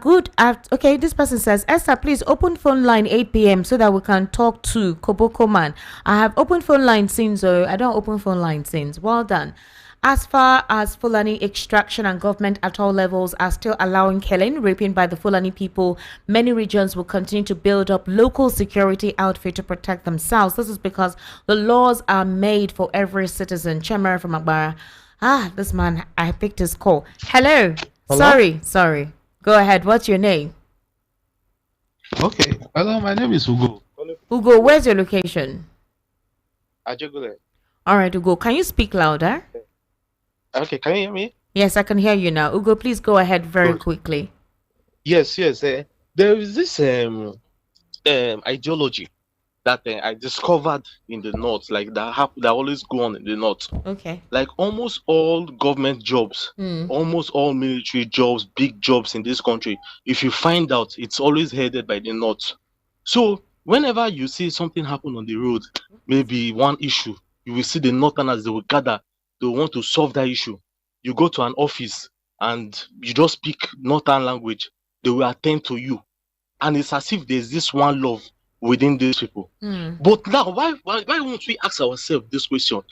Good. Okay, this person says, Esther, please open phone line 8 p.m. so that we can talk to Koboko Man. I have open phone line since, I don't open phone line since. Well done. As far as Fulani extraction and government at all levels are still allowing killing, raping by the Fulani people, many regions will continue to build up local security outfit to protect themselves. This is because the laws are made for every citizen. Chemera from Agbara. This man, I picked his call. Hello. Sorry. Go ahead. What's your name? Okay. Hello, my name is Ugo. Ugo, where's your location? Ajagule. All right, Ugo. Can you speak louder? Okay, can you hear me? Yes, I can hear you now. Ugo, please go ahead very quickly. Yes. There is this ideology that I discovered in the north, like that always go on in the north. Okay. Like almost all government jobs, almost all military jobs, big jobs in this country, if you find out, it's always headed by the north. So whenever you see something happen on the road, maybe one issue, you will see the northerners, they will gather. They want to solve that issue. You go to an office and you just speak northern language. They will attend to you. and it's as if there's this one love within these people. But now, why won't we ask ourselves this question?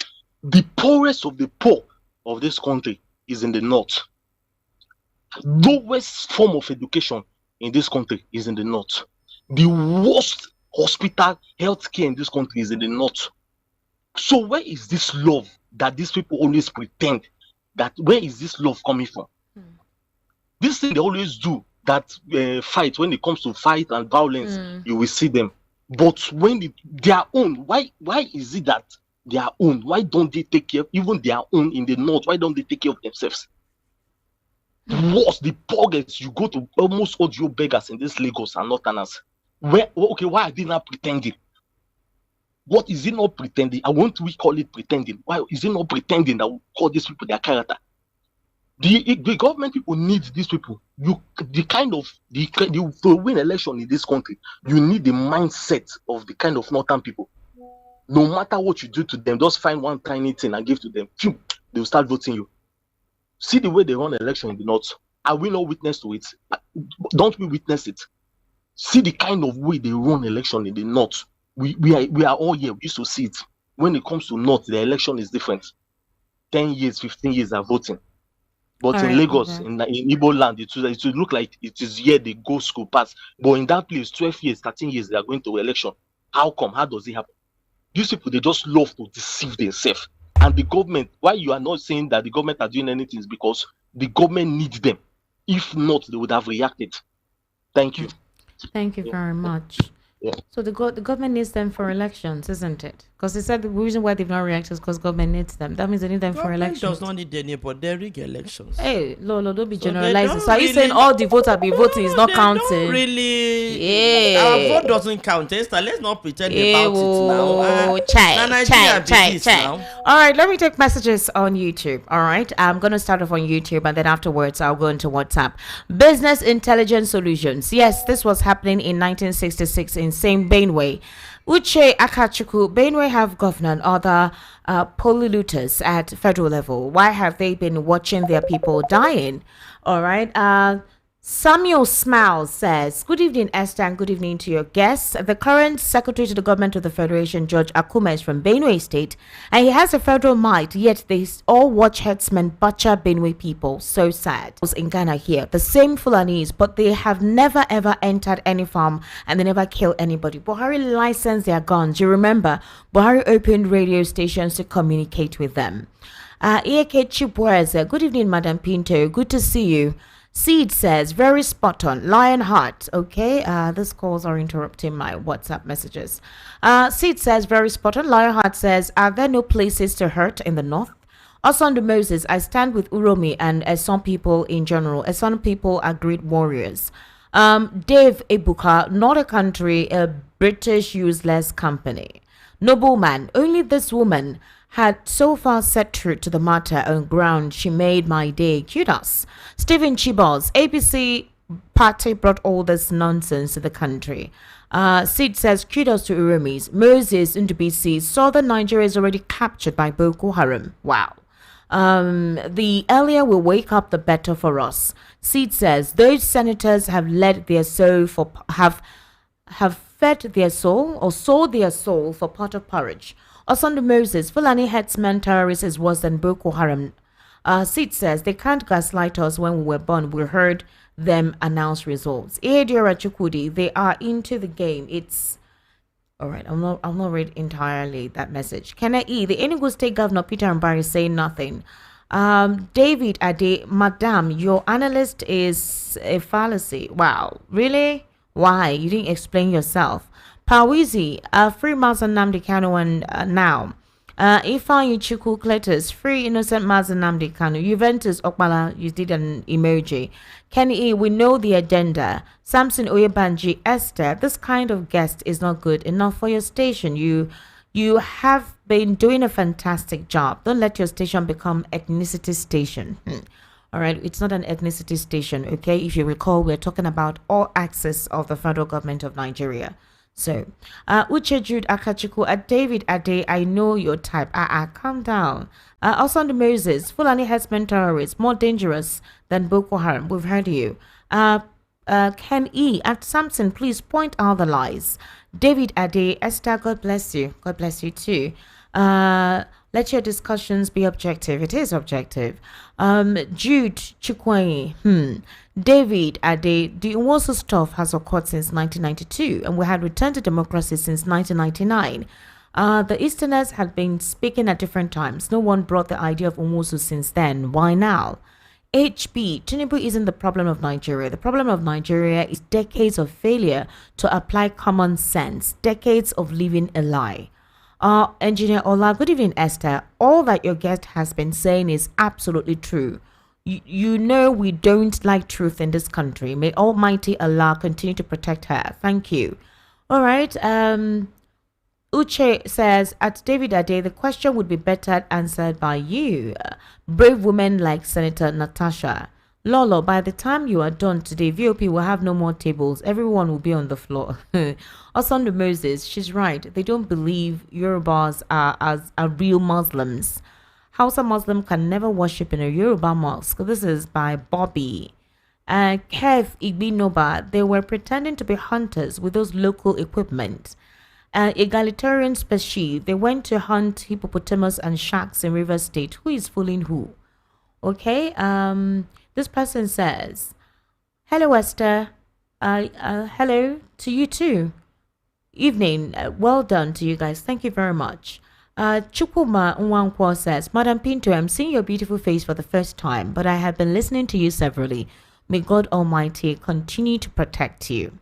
The poorest of the poor of this country is in the north. Lowest form of education in this country is in the north. The worst hospital healthcare in this country is in the north. So where is this love that these people always pretend? Where is this love coming from? This thing they always do, that fight, when it comes to fight and violence, you will see them. But when their own, why is it that their own, why don't they take care of even their own in the north? Why don't they take care of themselves? What's the poorest? You go to almost all your beggars in this Lagos and northerners. Why are they not pretending? What is it not pretending? I won't we call it pretending. Why is it not pretending that we call these people their character? The government people need these people. To win election in this country, you need the mindset of the kind of northern people. No matter what you do to them, just find one tiny thing and give to them. They will start voting you. See the way they run election in the north. Are we not witness to it? Don't we witness it? See the kind of way they run election in the north. We are all here. We used to see it. When it comes to north, the election is different. 10 years, 15 years are voting. But in Lagos, in Igbo land, it will look like it is here they go school pass. But in that place, 12 years, 13 years, they are going to election. How come? How does it happen? These people, they just love to deceive themselves. And the government, why you are not saying that the government are doing anything is because the government needs them. If not, they would have reacted. Thank you. Thank you very much. Yeah. So the government needs them for elections, isn't it? Because they said the reason why they've not reacted is because government needs them. That means they need them for elections. Government does not need any, but they rig elections. Hey, Lolo, don't be generalizing. So are you saying all the votes have been voting is not counting? Don't really. Yeah. Our vote doesn't count. Esther, let's not pretend about it now. All right, let me take messages on YouTube. All right, I'm going to start off on YouTube and then afterwards I'll go into WhatsApp. Business Intelligence Solutions. Yes, this was happening in 1966 in same Benue. Uche Akachukwu, Benue have governed other polluters at federal level. Why have they been watching their people dying? All right. Samuel Smiles says, good evening, Esther, and good evening to your guests. The current Secretary to the Government of the Federation, George Akuma, is from Benue State, and he has a federal might, yet they all watch herdsmen butcher Benue people. So sad. In Ghana here, the same Fulanese, but they have never ever entered any farm, and they never kill anybody. Buhari licensed their guns. You remember, Buhari opened radio stations to communicate with them. Eke Chipweze, good evening, Madam Pinto. Good to see you. Seed says, very spot on. Lionheart. Okay, these calls are interrupting my WhatsApp messages. Seed says, very spot on. Lionheart says, are there no places to hurt in the north? Osando Moses, I stand with Uromi and some people in general. Some people are great warriors. Dave Ebuka, not a country, a British useless company. Nobleman, only this woman had so far set truth to the matter on ground. She made my day. Kudos. Stephen Chibos, APC party brought all this nonsense to the country. Sid says, kudos to Urumis. Moses Ndubisi, southern Nigeria is already captured by Boko Haram. Wow. The earlier we wake up, the better for us. Sid says, those senators have led their soul for have fed their soul or sold their soul for pot of porridge. Osando Moses, Fulani headsman terrorist is worse than Boko Haram. Sid says, they can't gaslight us. When we were born, we heard them announce results. Eediora Chukudi, they are into the game. It's all right. I'm not read entirely that message. Kenna E, the Enugu State Governor Peter Mbari is saying nothing. David Ade, Madam, your analyst is a fallacy. Wow, really? Why? You didn't explain yourself. Pawizi, free Mazen Namdi Kanu and now. Ifeanyi Chukwu Cletus, free innocent Mazen Namdi Kanu. Juventus Okpala, you did an emoji. Kenny E, we know the agenda. Samson Oyebanji, Esther, this kind of guest is not good enough for your station. You have been doing a fantastic job. Don't let your station become ethnicity station. All right, it's not an ethnicity station, okay? If you recall, we're talking about all access of the federal government of Nigeria. So, Uche Jude Akachuku, David Ade, I know your type. Calm down. Also, the Moses, Fulani herdsmen terrorists, more dangerous than Boko Haram. We've heard you. Ken E. At Samson, please point out the lies. David Ade, Esther, God bless you. God bless you too. Let your discussions be objective. It is objective. Jude Chukwai. David Ade, the Nwosu stuff has occurred since 1992, and we had returned to democracy since 1999. The Easterners had been speaking at different times. No one brought the idea of Nwosu since then. Why now? HB, Tinubu isn't the problem of Nigeria. The problem of Nigeria is decades of failure to apply common sense, decades of living a lie. Engineer Ola, good evening, Esther. All that your guest has been saying is absolutely true. You know we don't like truth in this country. May Almighty Allah continue to protect her. Thank you. All right. Uche says, at David Ade, the question would be better answered by you. Brave women like Senator Natasha. Lolo, by the time you are done today, VOP will have no more tables. Everyone will be on the floor. Osando Moses, she's right. They don't believe Yorubas are real Muslims. Hausa Muslim can never worship in a Yoruba mosque. This is by Bobby. Kev Igbinoba, they were pretending to be hunters with those local equipment. Egalitarian species, they went to hunt hippopotamus and sharks in River State. Who is fooling who? Okay, this person says, hello, Esther. Hello to you too. Evening. Well done to you guys. Thank you very much. Chukuma Nwankwo says, Madam Pinto, I'm seeing your beautiful face for the first time, but I have been listening to you severally. May God Almighty continue to protect you.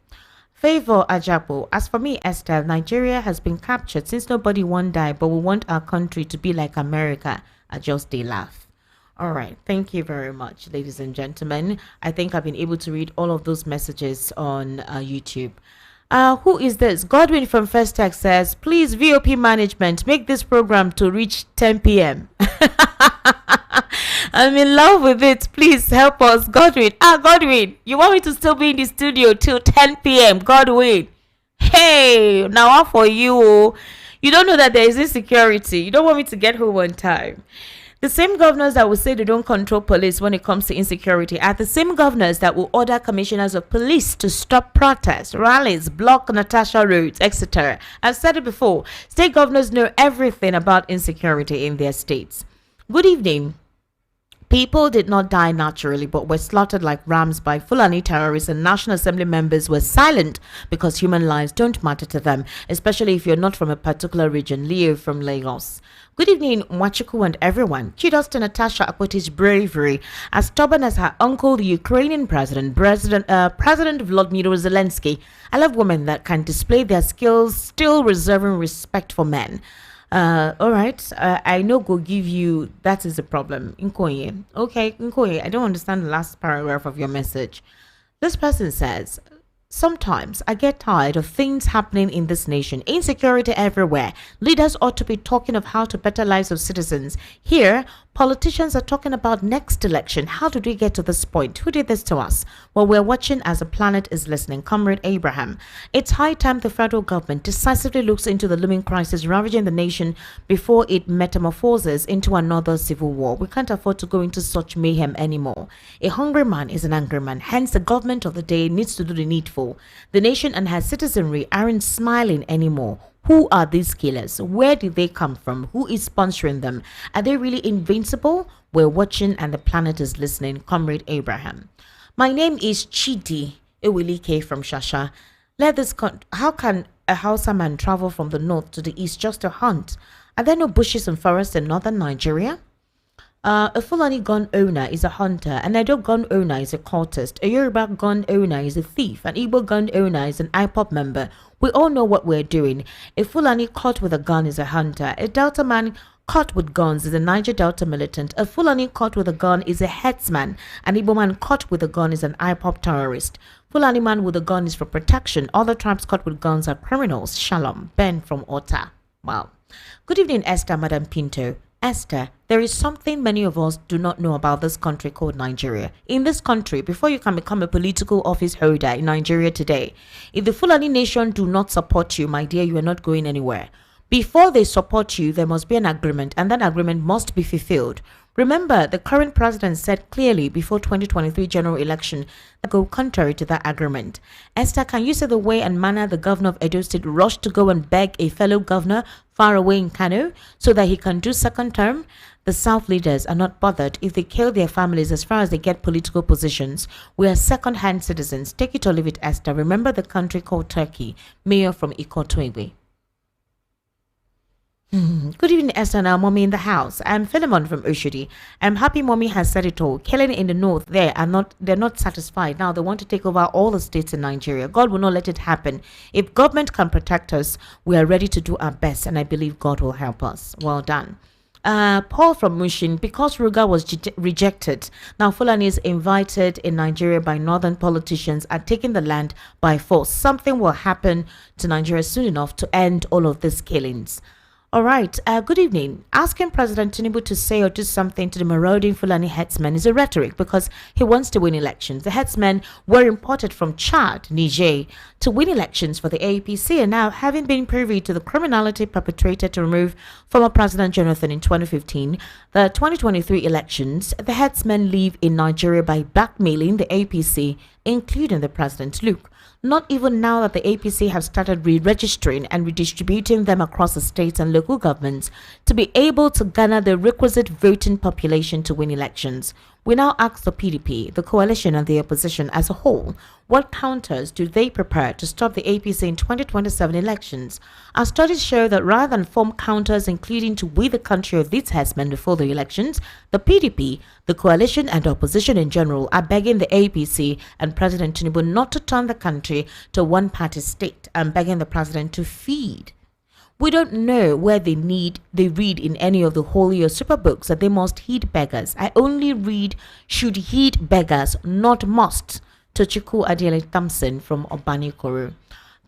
Favor Ajapo, as for me, Esther, Nigeria has been captured since nobody won't die, but we want our country to be like America. I just they laugh. All right. Thank you very much, ladies and gentlemen. I think I've been able to read all of those messages on YouTube. Who is this? Godwin from First Tech says, please, VOP management, make this program to reach 10 p.m. I'm in love with it. Please help us, Godwin. Godwin, you want me to still be in the studio till 10 p.m. Godwin. Hey, now what for you? You don't know that there is insecurity. You don't want me to get home on time. The same governors that will say they don't control police when it comes to insecurity are the same governors that will order commissioners of police to stop protests, rallies, block Natasha roads, etc. I've said it before. State governors know everything about insecurity in their states. Good evening. People did not die naturally but were slaughtered like rams by Fulani terrorists, and National Assembly members were silent because human lives don't matter to them, especially if you're not from a particular region. Leo from Lagos. Good evening, Mwachuku and everyone. Kudos to Natasha Akpoti's bravery. As stubborn as her uncle, the Ukrainian President Volodymyr Zelensky. I love women that can display their skills, still reserving respect for men. All right. I know go give you, that is the problem. Nkoye. Okay, Nkoye, I don't understand the last paragraph of your message. This person says, sometimes I get tired of things happening in this nation. Insecurity everywhere. Leaders ought to be talking of how to better lives of citizens. Here, politicians are talking about next election. How did we get to this point? Who did this to us? Well, we're watching as the planet is listening. Comrade Abraham. It's high time the federal government decisively looks into the looming crisis ravaging the nation before it metamorphoses into another civil war. We can't afford to go into such mayhem anymore. A hungry man is an angry man. Hence, the government of the day needs to do the needful. The nation and her citizenry aren't smiling anymore. Who are these killers? Where did they come from? Who is sponsoring them? Are they really invincible? We're watching and the planet is listening. Comrade Abraham. My name is Chidi Ewilike from Shasha. How can a Hausa man travel from the north to the east just to hunt? Are there no bushes and forests in northern Nigeria? A Fulani gun owner is a hunter, an Edo gun owner is a cultist, a Yoruba gun owner is a thief, an Igbo gun owner is an IPOP member. We all know what we're doing. A Fulani caught with a gun is a hunter. A Delta man caught with guns is a Niger Delta militant. A Fulani caught with a gun is a headsman. An Igbo man caught with a gun is an IPOP terrorist. Fulani man with a gun is for protection. Other tribes caught with guns are criminals. Shalom. Ben from Ota. Wow. Good evening, Esther, Madam Pinto. Esther, there is something many of us do not know about this country called Nigeria. In this country, before you can become a political office holder in Nigeria today, if the Fulani nation do not support you, my dear, you are not going anywhere. Before they support you, there must be an agreement, and that agreement must be fulfilled. Remember, the current president said clearly before 2023 general election that go contrary to that agreement. Esther, can you say the way and manner the governor of Edo State rushed to go and beg a fellow governor far away in Kano so that he can do second term? The South leaders are not bothered if they kill their families as far as they get political positions. We are second-hand citizens. Take it or leave it, Esther. Remember the country called Turkey. Mayor from Ikotwewe. Good evening, Esther and our mommy in the house. I'm Philemon from Oshodi. I'm happy mommy has said it all. Killing in the north, they're not satisfied. Now they want to take over all the states in Nigeria. God will not let it happen. If government can protect us, we are ready to do our best, and I believe God will help us. Well done. Paul from Mushin, because Ruga was rejected, now Fulani is invited in Nigeria by northern politicians are taking the land by force. Something will happen to Nigeria soon enough to end all of these killings. All right, good evening. Asking President Tinubu to say or do something to the marauding Fulani headsmen is a rhetoric because he wants to win elections. The headsmen were imported from Chad, Niger, to win elections for the APC, and now, having been privy to the criminality perpetrated to remove former President Jonathan in 2015, the 2023 elections, the headsmen live in Nigeria by blackmailing the APC, including the President. Look, not even now that the APC have started re-registering and redistributing them across the states and local governments to be able to garner the requisite voting population to win elections. We now ask the PDP, the coalition and the opposition as a whole, what counters do they prepare to stop the APC in 2027 elections? Our studies show that rather than form counters including to rid the country of these headsmen before the elections, the PDP, the coalition and opposition in general are begging the APC and President Tinubu not to turn the country to a one-party state and begging the president to feed. We don't know where they read in any of the holy or super books that they must heed beggars. I only read should heed beggars, not must. Tochiku Adele Thompson from Obani Koru.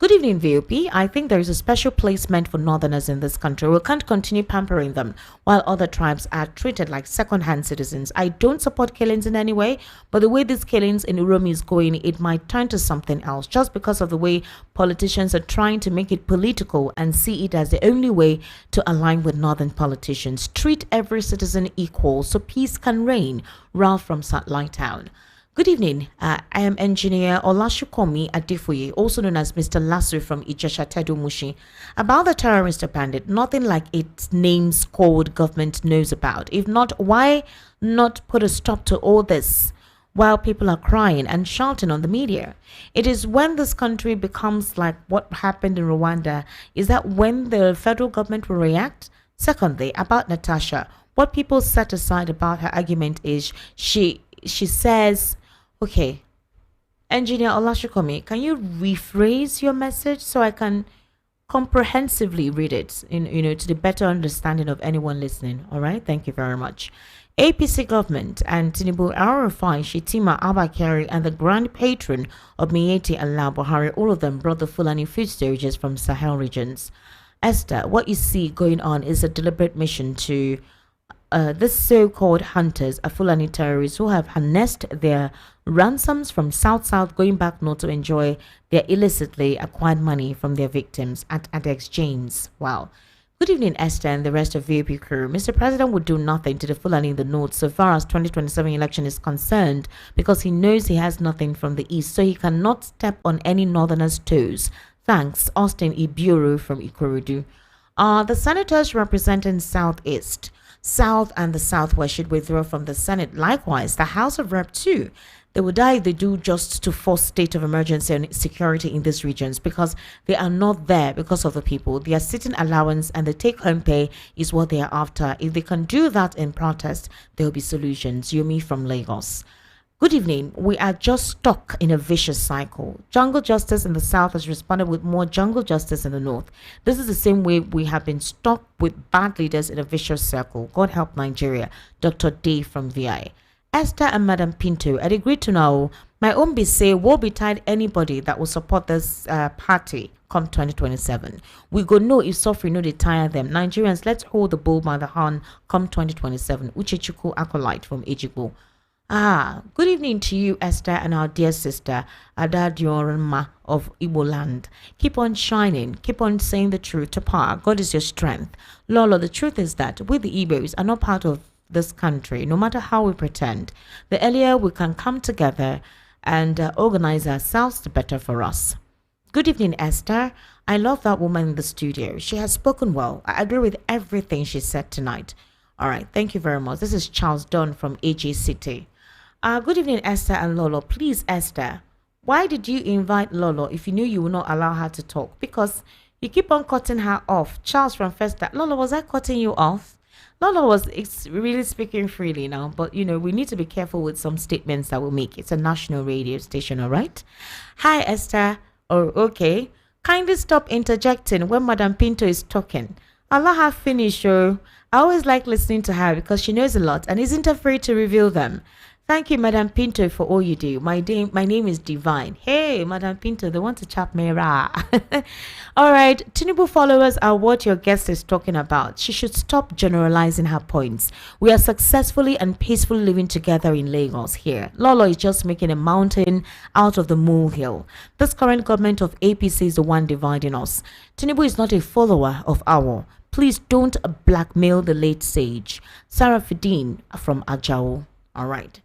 Good evening, VOP. I think there is a special place meant for northerners in this country. We can't continue pampering them while other tribes are treated like second-hand citizens. I don't support killings in any way, but the way these killings in Uromi is going, it might turn to something else just because of the way politicians are trying to make it political and see it as the only way to align with northern politicians. Treat every citizen equal so peace can reign. Ralph from Satellite Town. Good evening. I am engineer Olashukomi Adefoye, also known as Mr. Lasso from Ijesha Tedo Mushi. About the terrorist bandit, nothing like its name's called government knows about. If not, why not put a stop to all this while people are crying and shouting on the media? It is when this country becomes like what happened in Rwanda, is that when the federal government will react? Secondly, about Natasha, what people set aside about her argument is she says, okay, Engineer Olashukomi, can you rephrase your message so I can comprehensively read it, to the better understanding of anyone listening? All right, thank you very much. APC government and Tinubu, Arafai, Shitima, Abakari, and the grand patron of Mieti Allah Buhari, all of them brought the Fulani food storages from Sahel regions. Esther, what you see going on is a deliberate mission to this so-called hunters are Fulani terrorists who have harnessed their ransoms from South going back north to enjoy their illicitly acquired money from their victims at Adex James. Wow. Good evening, Esther and the rest of VAP crew. Mr. President would do nothing to the Fulani in the north so far as 2027 election is concerned because he knows he has nothing from the east, so he cannot step on any northerners' toes. Thanks, Austin Iburu from Ikorodu. The senators representing Southeast, South and the Southwest should withdraw from the Senate. Likewise, the House of Rep too. They will die if they do just to force state of emergency and security in these regions because they are not there because of the people. Their sitting allowance and the take-home pay is what they are after. If they can do that in protest, there will be solutions. Yumi from Lagos. Good evening. We are just stuck in a vicious cycle. Jungle justice in the south has responded with more jungle justice in the north. This is the same way we have been stuck with bad leaders in a vicious circle. God help Nigeria. Dr. Dave from VI. Esther and Madam Pinto, I'd agree to now. My own be say, woe betide anybody that will support this party come 2027. We go know if suffering no they tire them. Nigerians, let's hold the bull by the horn come 2027. Uchechuku Acolyte from Ejigbo. Good evening to you, Esther, and our dear sister, Ada Diorama of Igbo land. Keep on shining. Keep on saying the truth to power. God is your strength. Lolo, the truth is that we the Igbos are not part of this country, no matter how we pretend. The earlier we can come together and organize ourselves, the better for us. Good evening, Esther. I love that woman in the studio. She has spoken well. I agree with everything she said tonight. All right, thank you very much. This is Charles Dunn from AG City. Good evening, Esther and Lolo. Please, Esther, why did you invite Lolo if you knew you would not allow her to talk? Because you keep on cutting her off. Charles from Festa. Lolo, was I cutting you off? Lolo was really speaking freely now, but you know, we need to be careful with some statements that we make. It's a national radio station, all right? Hi, Esther. Oh, okay. Kindly stop interjecting when Madam Pinto is talking. I'll let her finish, oh. I always like listening to her because she knows a lot and isn't afraid to reveal them. Thank you, Madam Pinto, for all you do. My name is Divine. Hey, Madam Pinto, they want to chop me raw. All right, Tinubu followers are what your guest is talking about. She should stop generalizing her points. We are successfully and peacefully living together in Lagos here. Lolo is just making a mountain out of the molehill. This current government of APC is the one dividing us. Tinubu is not a follower of our. Please don't blackmail the late sage. Sarah Fidin from Ajao. All right.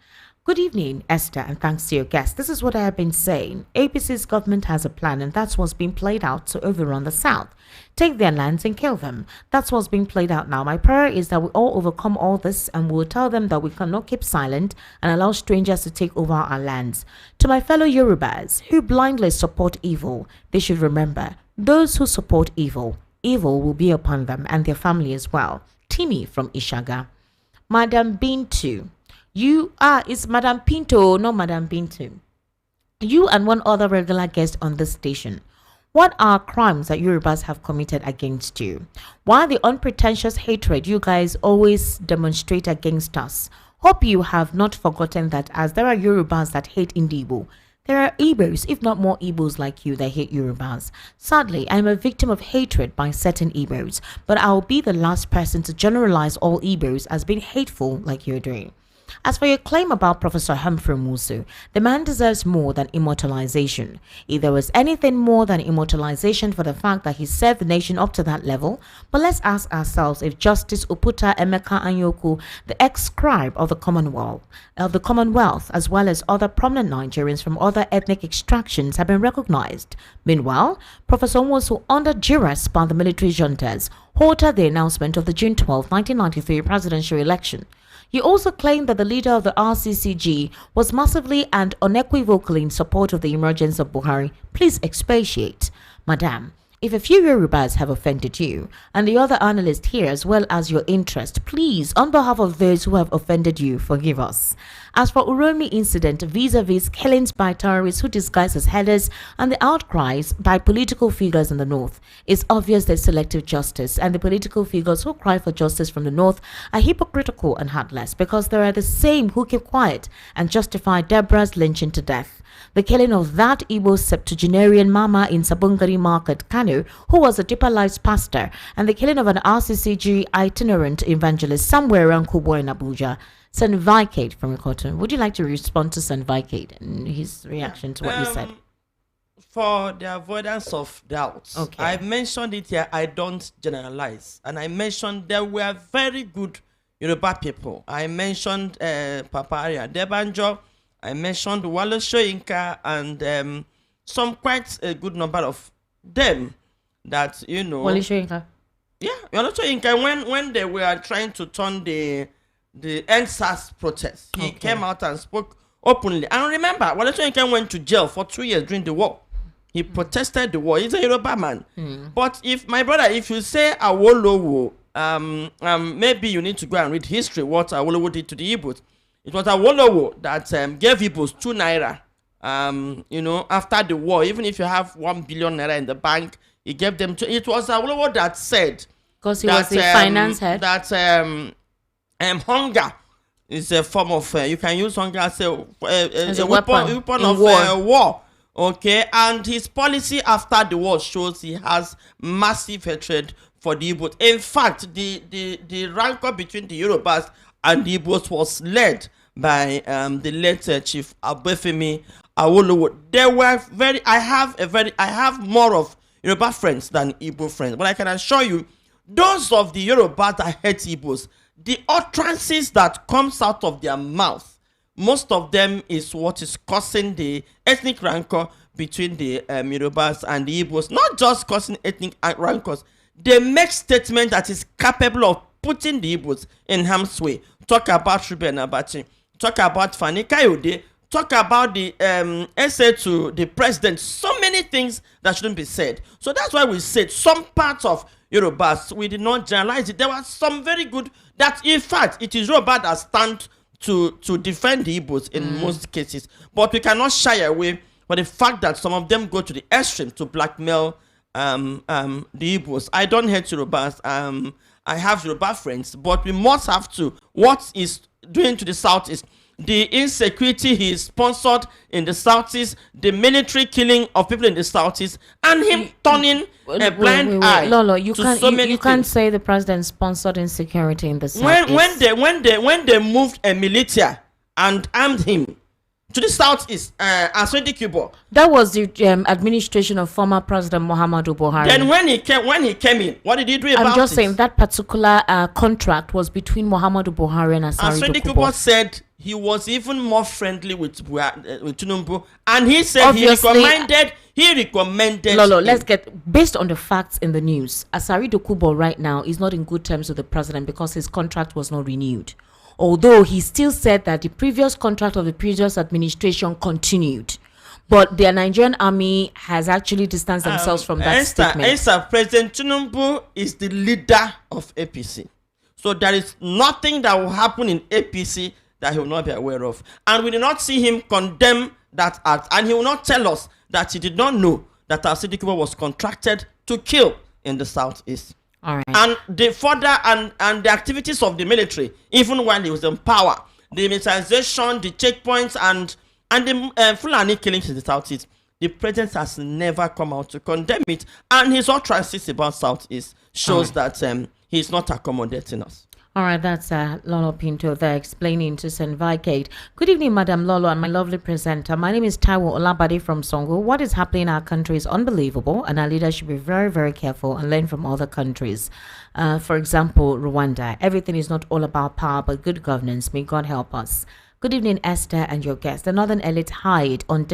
Good evening, Esther, and thanks to your guest. This is what I have been saying. APC's government has a plan, and that's what's being played out to overrun the South. Take their lands and kill them. That's what's being played out now. My prayer is that we all overcome all this, and we'll tell them that we cannot keep silent and allow strangers to take over our lands. To my fellow Yorubas who blindly support evil, they should remember, those who support evil, evil will be upon them and their family as well. Timmy from Ishaga. Madam Bintu. It's Madam Pinto, not Madam Bintu. You and one other regular guest on this station. What are crimes that Yorubas have committed against you? Why the unpretentious hatred you guys always demonstrate against us? Hope you have not forgotten that as there are Yorubas that hate Indibo, there are Igbos, if not more Igbos like you, that hate Yorubas. Sadly, I am a victim of hatred by certain Igbos, but I'll be the last person to generalize all Igbos as being hateful like you're doing. As for your claim about Professor Humphrey Musu, the man deserves more than immortalization. If there was anything more than immortalization for the fact that he served the nation up to that level, but let's ask ourselves if Justice Uputa Emeka Anyoku, the ex-scribe of the Commonwealth, as well as other prominent Nigerians from other ethnic extractions, have been recognized. Meanwhile, Professor Musu, under duress by the military juntas, halted the announcement of the June 12, 1993 presidential election. You also claim that the leader of the RCCG was massively and unequivocally in support of the emergence of Buhari. Please expatiate. Madam, if a few Yorubas have offended you, and the other analysts here as well as your interest, please, on behalf of those who have offended you, forgive us. As for Uromi incident vis-a-vis killings by terrorists who disguise as headers and the outcries by political figures in the north, it's obvious there's selective justice, and the political figures who cry for justice from the north are hypocritical and heartless because they are the same who keep quiet and justify Deborah's lynching to death. The killing of that Igbo septuagenarian mama in Sabungari Market, Kano, who was a Deeper Lives pastor, and the killing of an RCCG itinerant evangelist somewhere around Kubo in Abuja. St. Vicate from Ikoton. Would you like to respond to St. Vicate and his reaction to what you said? For the avoidance of doubts, okay. I mentioned it here, I don't generalize. And I mentioned there were very good Yoruba people. I mentioned Papa Aria Debanjo, I mentioned Wale Soyinka, and some quite a good number of them that, you know. Wale Soyinka? Yeah, Wale Soyinka, when they were trying to turn the NSAS protest, he came out and spoke openly. And remember, Wale Soyinka went to jail for 2 years during the war. He protested the war. He's a Yoruba man. But if my brother, if you say Awolowo, maybe you need to go and read history, what Awolowo did to the Igbos. It was Awolowo that gave Igbos 2 naira. You know, after the war, even if you have 1 billion naira in the bank, he gave them to. It was Awolowo that said, because he was the finance head, that hunger is a form of you can use hunger as a weapon of war. Okay, and his policy after the war shows he has massive hatred for the Igbos. In fact, the rancor between the Yorubas and the Igbos was led by the late Chief Abefemi Awolowo. They were I have more of Yoruba friends than Igbo friends, but I can assure you, those of the Yorubas that hate Igbos, the utterances that comes out of their mouth, most of them is what is causing the ethnic rancor between the Yorubas and the Igbos. Not just causing ethnic rancors, they make statement that is capable of putting the Igbos in harm's way. Talk about Ruben Abachi, talk about Fani Kayode, talk about the essay to the president. So many things that shouldn't be said. So that's why we said some parts of Yorubas, we did not generalize it. There were some very good, that in fact, it is Yoruba that stand to defend the Igbos in most cases. But we cannot shy away from the fact that some of them go to the extreme to blackmail the Igbos. I don't hate Yorubas. I have Yoruba friends, but we must have to. What is doing to the South is the insecurity he is sponsored in the Southeast, the military killing of people in the Southeast, and him turning a blind eye. Lolo, you to can't so many you can't things. say the president sponsored insecurity in the Southeast. When they moved a militia and armed him to the Southeast, Asodi Kubo. That was the administration of former President Muhammadu Buhari. Then when he came in, what did he do about it? I'm just saying that particular contract was between Muhammadu Buhari and Asari Kubo Dokubo. said he was even more friendly with Tinubu, and he said Obviously, he recommended Lolo, him. let's get based on the facts in the news. Asari Dokubo right now is not in good terms with the president because his contract was not renewed. Although he still said that the previous contract of the previous administration continued. But the Nigerian army has actually distanced themselves from that statement. President Tinubu is the leader of APC. So there is nothing that will happen in APC that he will not be aware of. And we do not see him condemn that act. And he will not tell us that he did not know that Asadi Kubo was contracted to kill in the Southeast. All right. And the further and the activities of the military, even when he was in power, the militarization, the checkpoints, and the Fulani killings in the Southeast, the president has never come out to condemn it. And his utterances about Southeast shows that he's not accommodating us. All right, that's Lolo Pinto there explaining to St. Vicate. Good evening, Madam Lolo and my lovely presenter. My name is Taiwo Olabade from Songo. What is happening in our country is unbelievable, and our leaders should be very, very careful and learn from other countries. For example, Rwanda. Everything is not all about power, but good governance. May God help us. Good evening, Esther and your guests. The northern elite hide on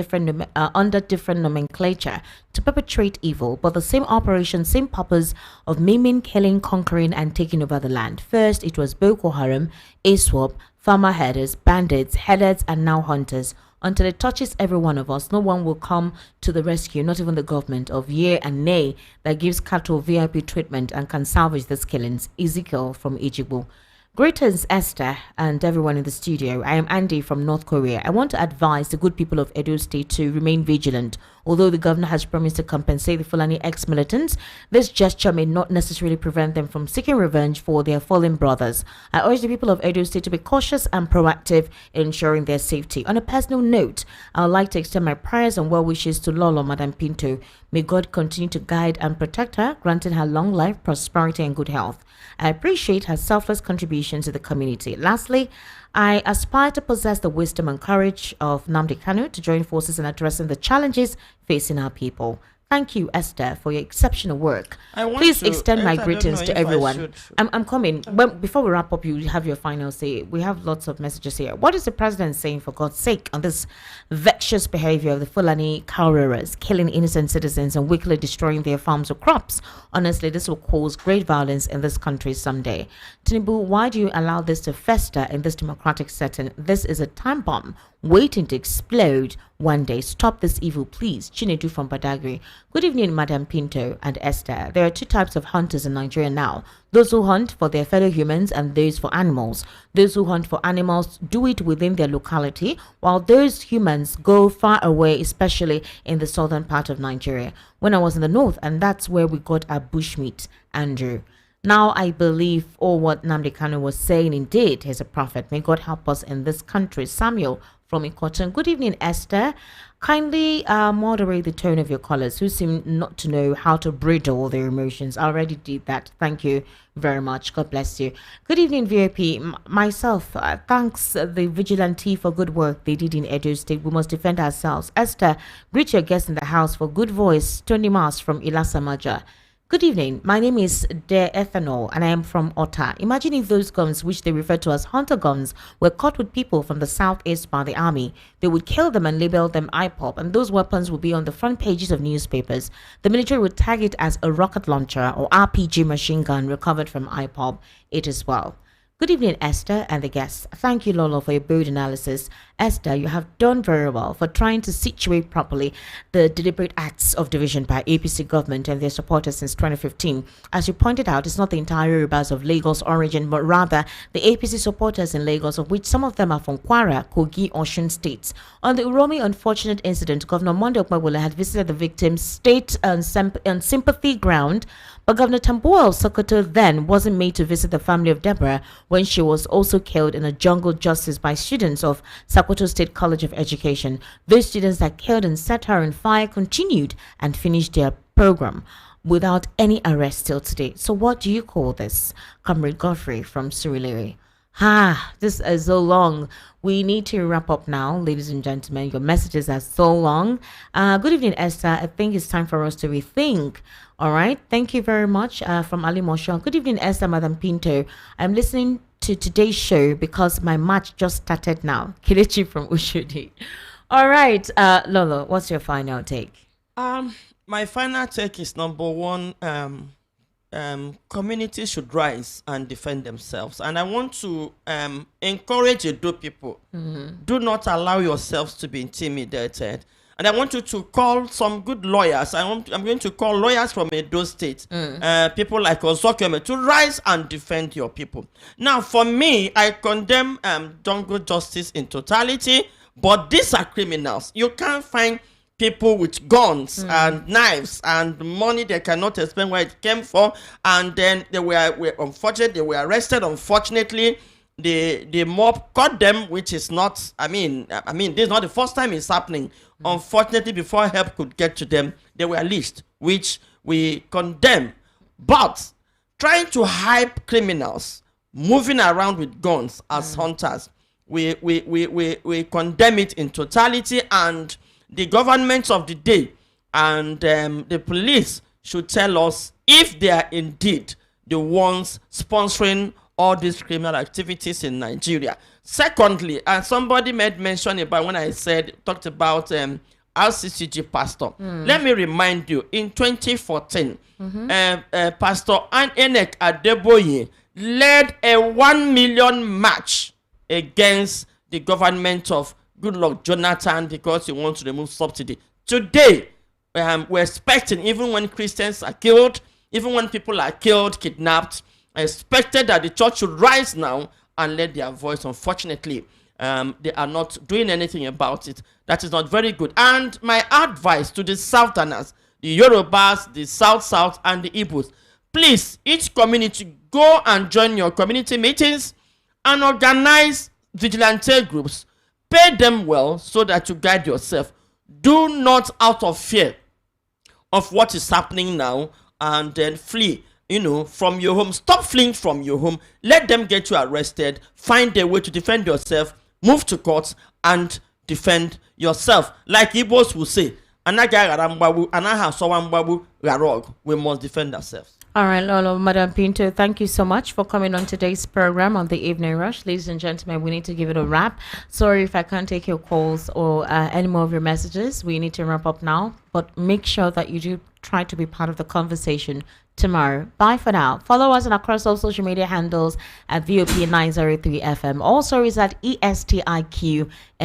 under different nomenclature to perpetrate evil, but the same operation, same purpose of maiming, killing, conquering, and taking over the land. First, it was Boko Haram, ISWAP, farmer herders, bandits, headers, and now hunters. Until it touches every one of us, no one will come to the rescue, not even the government of yea and nay that gives cattle VIP treatment and can salvage these killings. Ezekiel from Ejigbo. Greetings, Esther, and everyone in the studio. I am Andy from North Korea. I want to advise the good people of Edo State to remain vigilant. Although the governor has promised to compensate the Fulani ex-militants, this gesture may not necessarily prevent them from seeking revenge for their fallen brothers. I urge the people of Edo State to be cautious and proactive in ensuring their safety. On a personal note, I would like to extend my prayers and well wishes to Lolo, Madam Pinto. May God continue to guide and protect her, granting her long life, prosperity, and good health. I appreciate her selfless contribution to the community. Lastly, I aspire to possess the wisdom and courage of Nnamdi Kanu to join forces in addressing the challenges facing our people. Thank you, Esther, for your exceptional work. Please extend my greetings to everyone. I'm coming. Before we wrap up, you have your final say. We have lots of messages here. What is the president saying, for God's sake, on this vexatious behavior of the Fulani cow rearers, killing innocent citizens and wickedly destroying their farms or crops? Honestly, this will cause great violence in this country someday. Tinubu, why do you allow this to fester in this democratic setting? This is a time bomb waiting to explode one day. Stop this evil, please. Chinedu from Badagry. Good evening, Madam Pinto and Esther. There are two types of hunters in Nigeria now. Those who hunt for their fellow humans and those for animals. Those who hunt for animals do it within their locality, while those humans go far away, especially in the southern part of Nigeria. When I was in the north, and that's where we got our bushmeat, Andrew. Now I believe all what Nnamdi Kanu was saying. Indeed, he's a prophet. May God help us in this country. Samuel from Ikoton. Good evening, Esther. Kindly moderate the tone of your callers who seem not to know how to bridle their emotions. I already did that. Thank you very much. God bless you. Good evening, VIP. Myself, thanks the vigilante for good work they did in Edo State. We must defend ourselves. Esther, greet your guests in the house for good voice. Tony Mars from Ilasa Maja. Good evening. My name is De Ethanol and I am from Otta. Imagine if those guns, which they refer to as hunter guns, were caught with people from the southeast by the army. They would kill them and label them IPOP, and those weapons would be on the front pages of newspapers. The military would tag it as a rocket launcher or RPG machine gun recovered from IPOP. It as well. Good evening, Esther and the guests. Thank you, Lolo, for your bold analysis. Esther, you have done very well for trying to situate properly the deliberate acts of division by APC government and their supporters since 2015. As you pointed out, it's not the entire Yorubas of Lagos origin, but rather the APC supporters in Lagos, of which some of them are from Kwara, Kogi, Osun states. On the Uromi unfortunate incident, Governor Monday Okpebholo had visited the victim's state and sympathy ground, but Governor Tambuwal Sokoto then wasn't made to visit the family of Deborah when she was also killed in a jungle justice by students of Sokoto State College of Education. Those students that killed and set her on fire continued and finished their program without any arrest till today. So what do you call this? Comrade Godfrey from Surulere. This is so long. We need to wrap up now, ladies and gentlemen. Your messages are so long. Good evening, Esther. I think it's time for us to rethink. All right. Thank you very much from Ali Mosho. Good evening, Esther, Madam Pinto. I'm listening to today's show because my match just started now. Kelechi from Ushudi. All right. Lolo, what's your final take? My final take is number one. Communities should rise and defend themselves, and I want to encourage Edo people. Do not allow yourselves to be intimidated. And I want you to call some good lawyers. I'm going to call lawyers from Edo State, people like Ozokeme, to rise and defend your people. Now, for me, I condemn jungle justice in totality, but these are criminals. You can't find people with guns and knives and money they cannot explain where it came from, and then they were unfortunate. They were arrested. Unfortunately, the mob caught them, which is not. I mean, this is not the first time it's happening. Unfortunately, before help could get to them, they were leashed, which we condemn. But trying to hype criminals moving around with guns as hunters, we condemn it in totality, and the governments of the day and the police should tell us if they are indeed the ones sponsoring all these criminal activities in Nigeria. Secondly, and somebody made mention about when I talked about RCCG pastor. Let me remind you, in 2014, Pastor Enek Adeboye led a 1 million march against the government of Goodluck Jonathan because he wants to remove subsidy. Today, we're expecting, even when Christians are killed, even when people are killed, kidnapped, I expected that the church should rise now and let their voice. Unfortunately, they are not doing anything about it. That is not very good. And my advice to the Southerners, the Yorubas, the South, and the Igbos, please, each community, go and join your community meetings and organize vigilante groups. Pay them well so that you guide yourself. Do not, out of fear of what is happening now, and then flee, from your home. Stop fleeing from your home. Let them get you arrested. Find a way to defend yourself. Move to courts and defend yourself. Like Igbos will say, we must defend ourselves. All right, Lolo, Madam Pinto, thank you so much for coming on today's program on the Evening Rush. Ladies and gentlemen, we need to give it a wrap. Sorry if I can't take your calls or any more of your messages. We need to wrap up now, but make sure that you do try to be part of the conversation tomorrow. Bye for now. Follow us on across all social media handles at VOP 903 FM. Also is at ESTIQ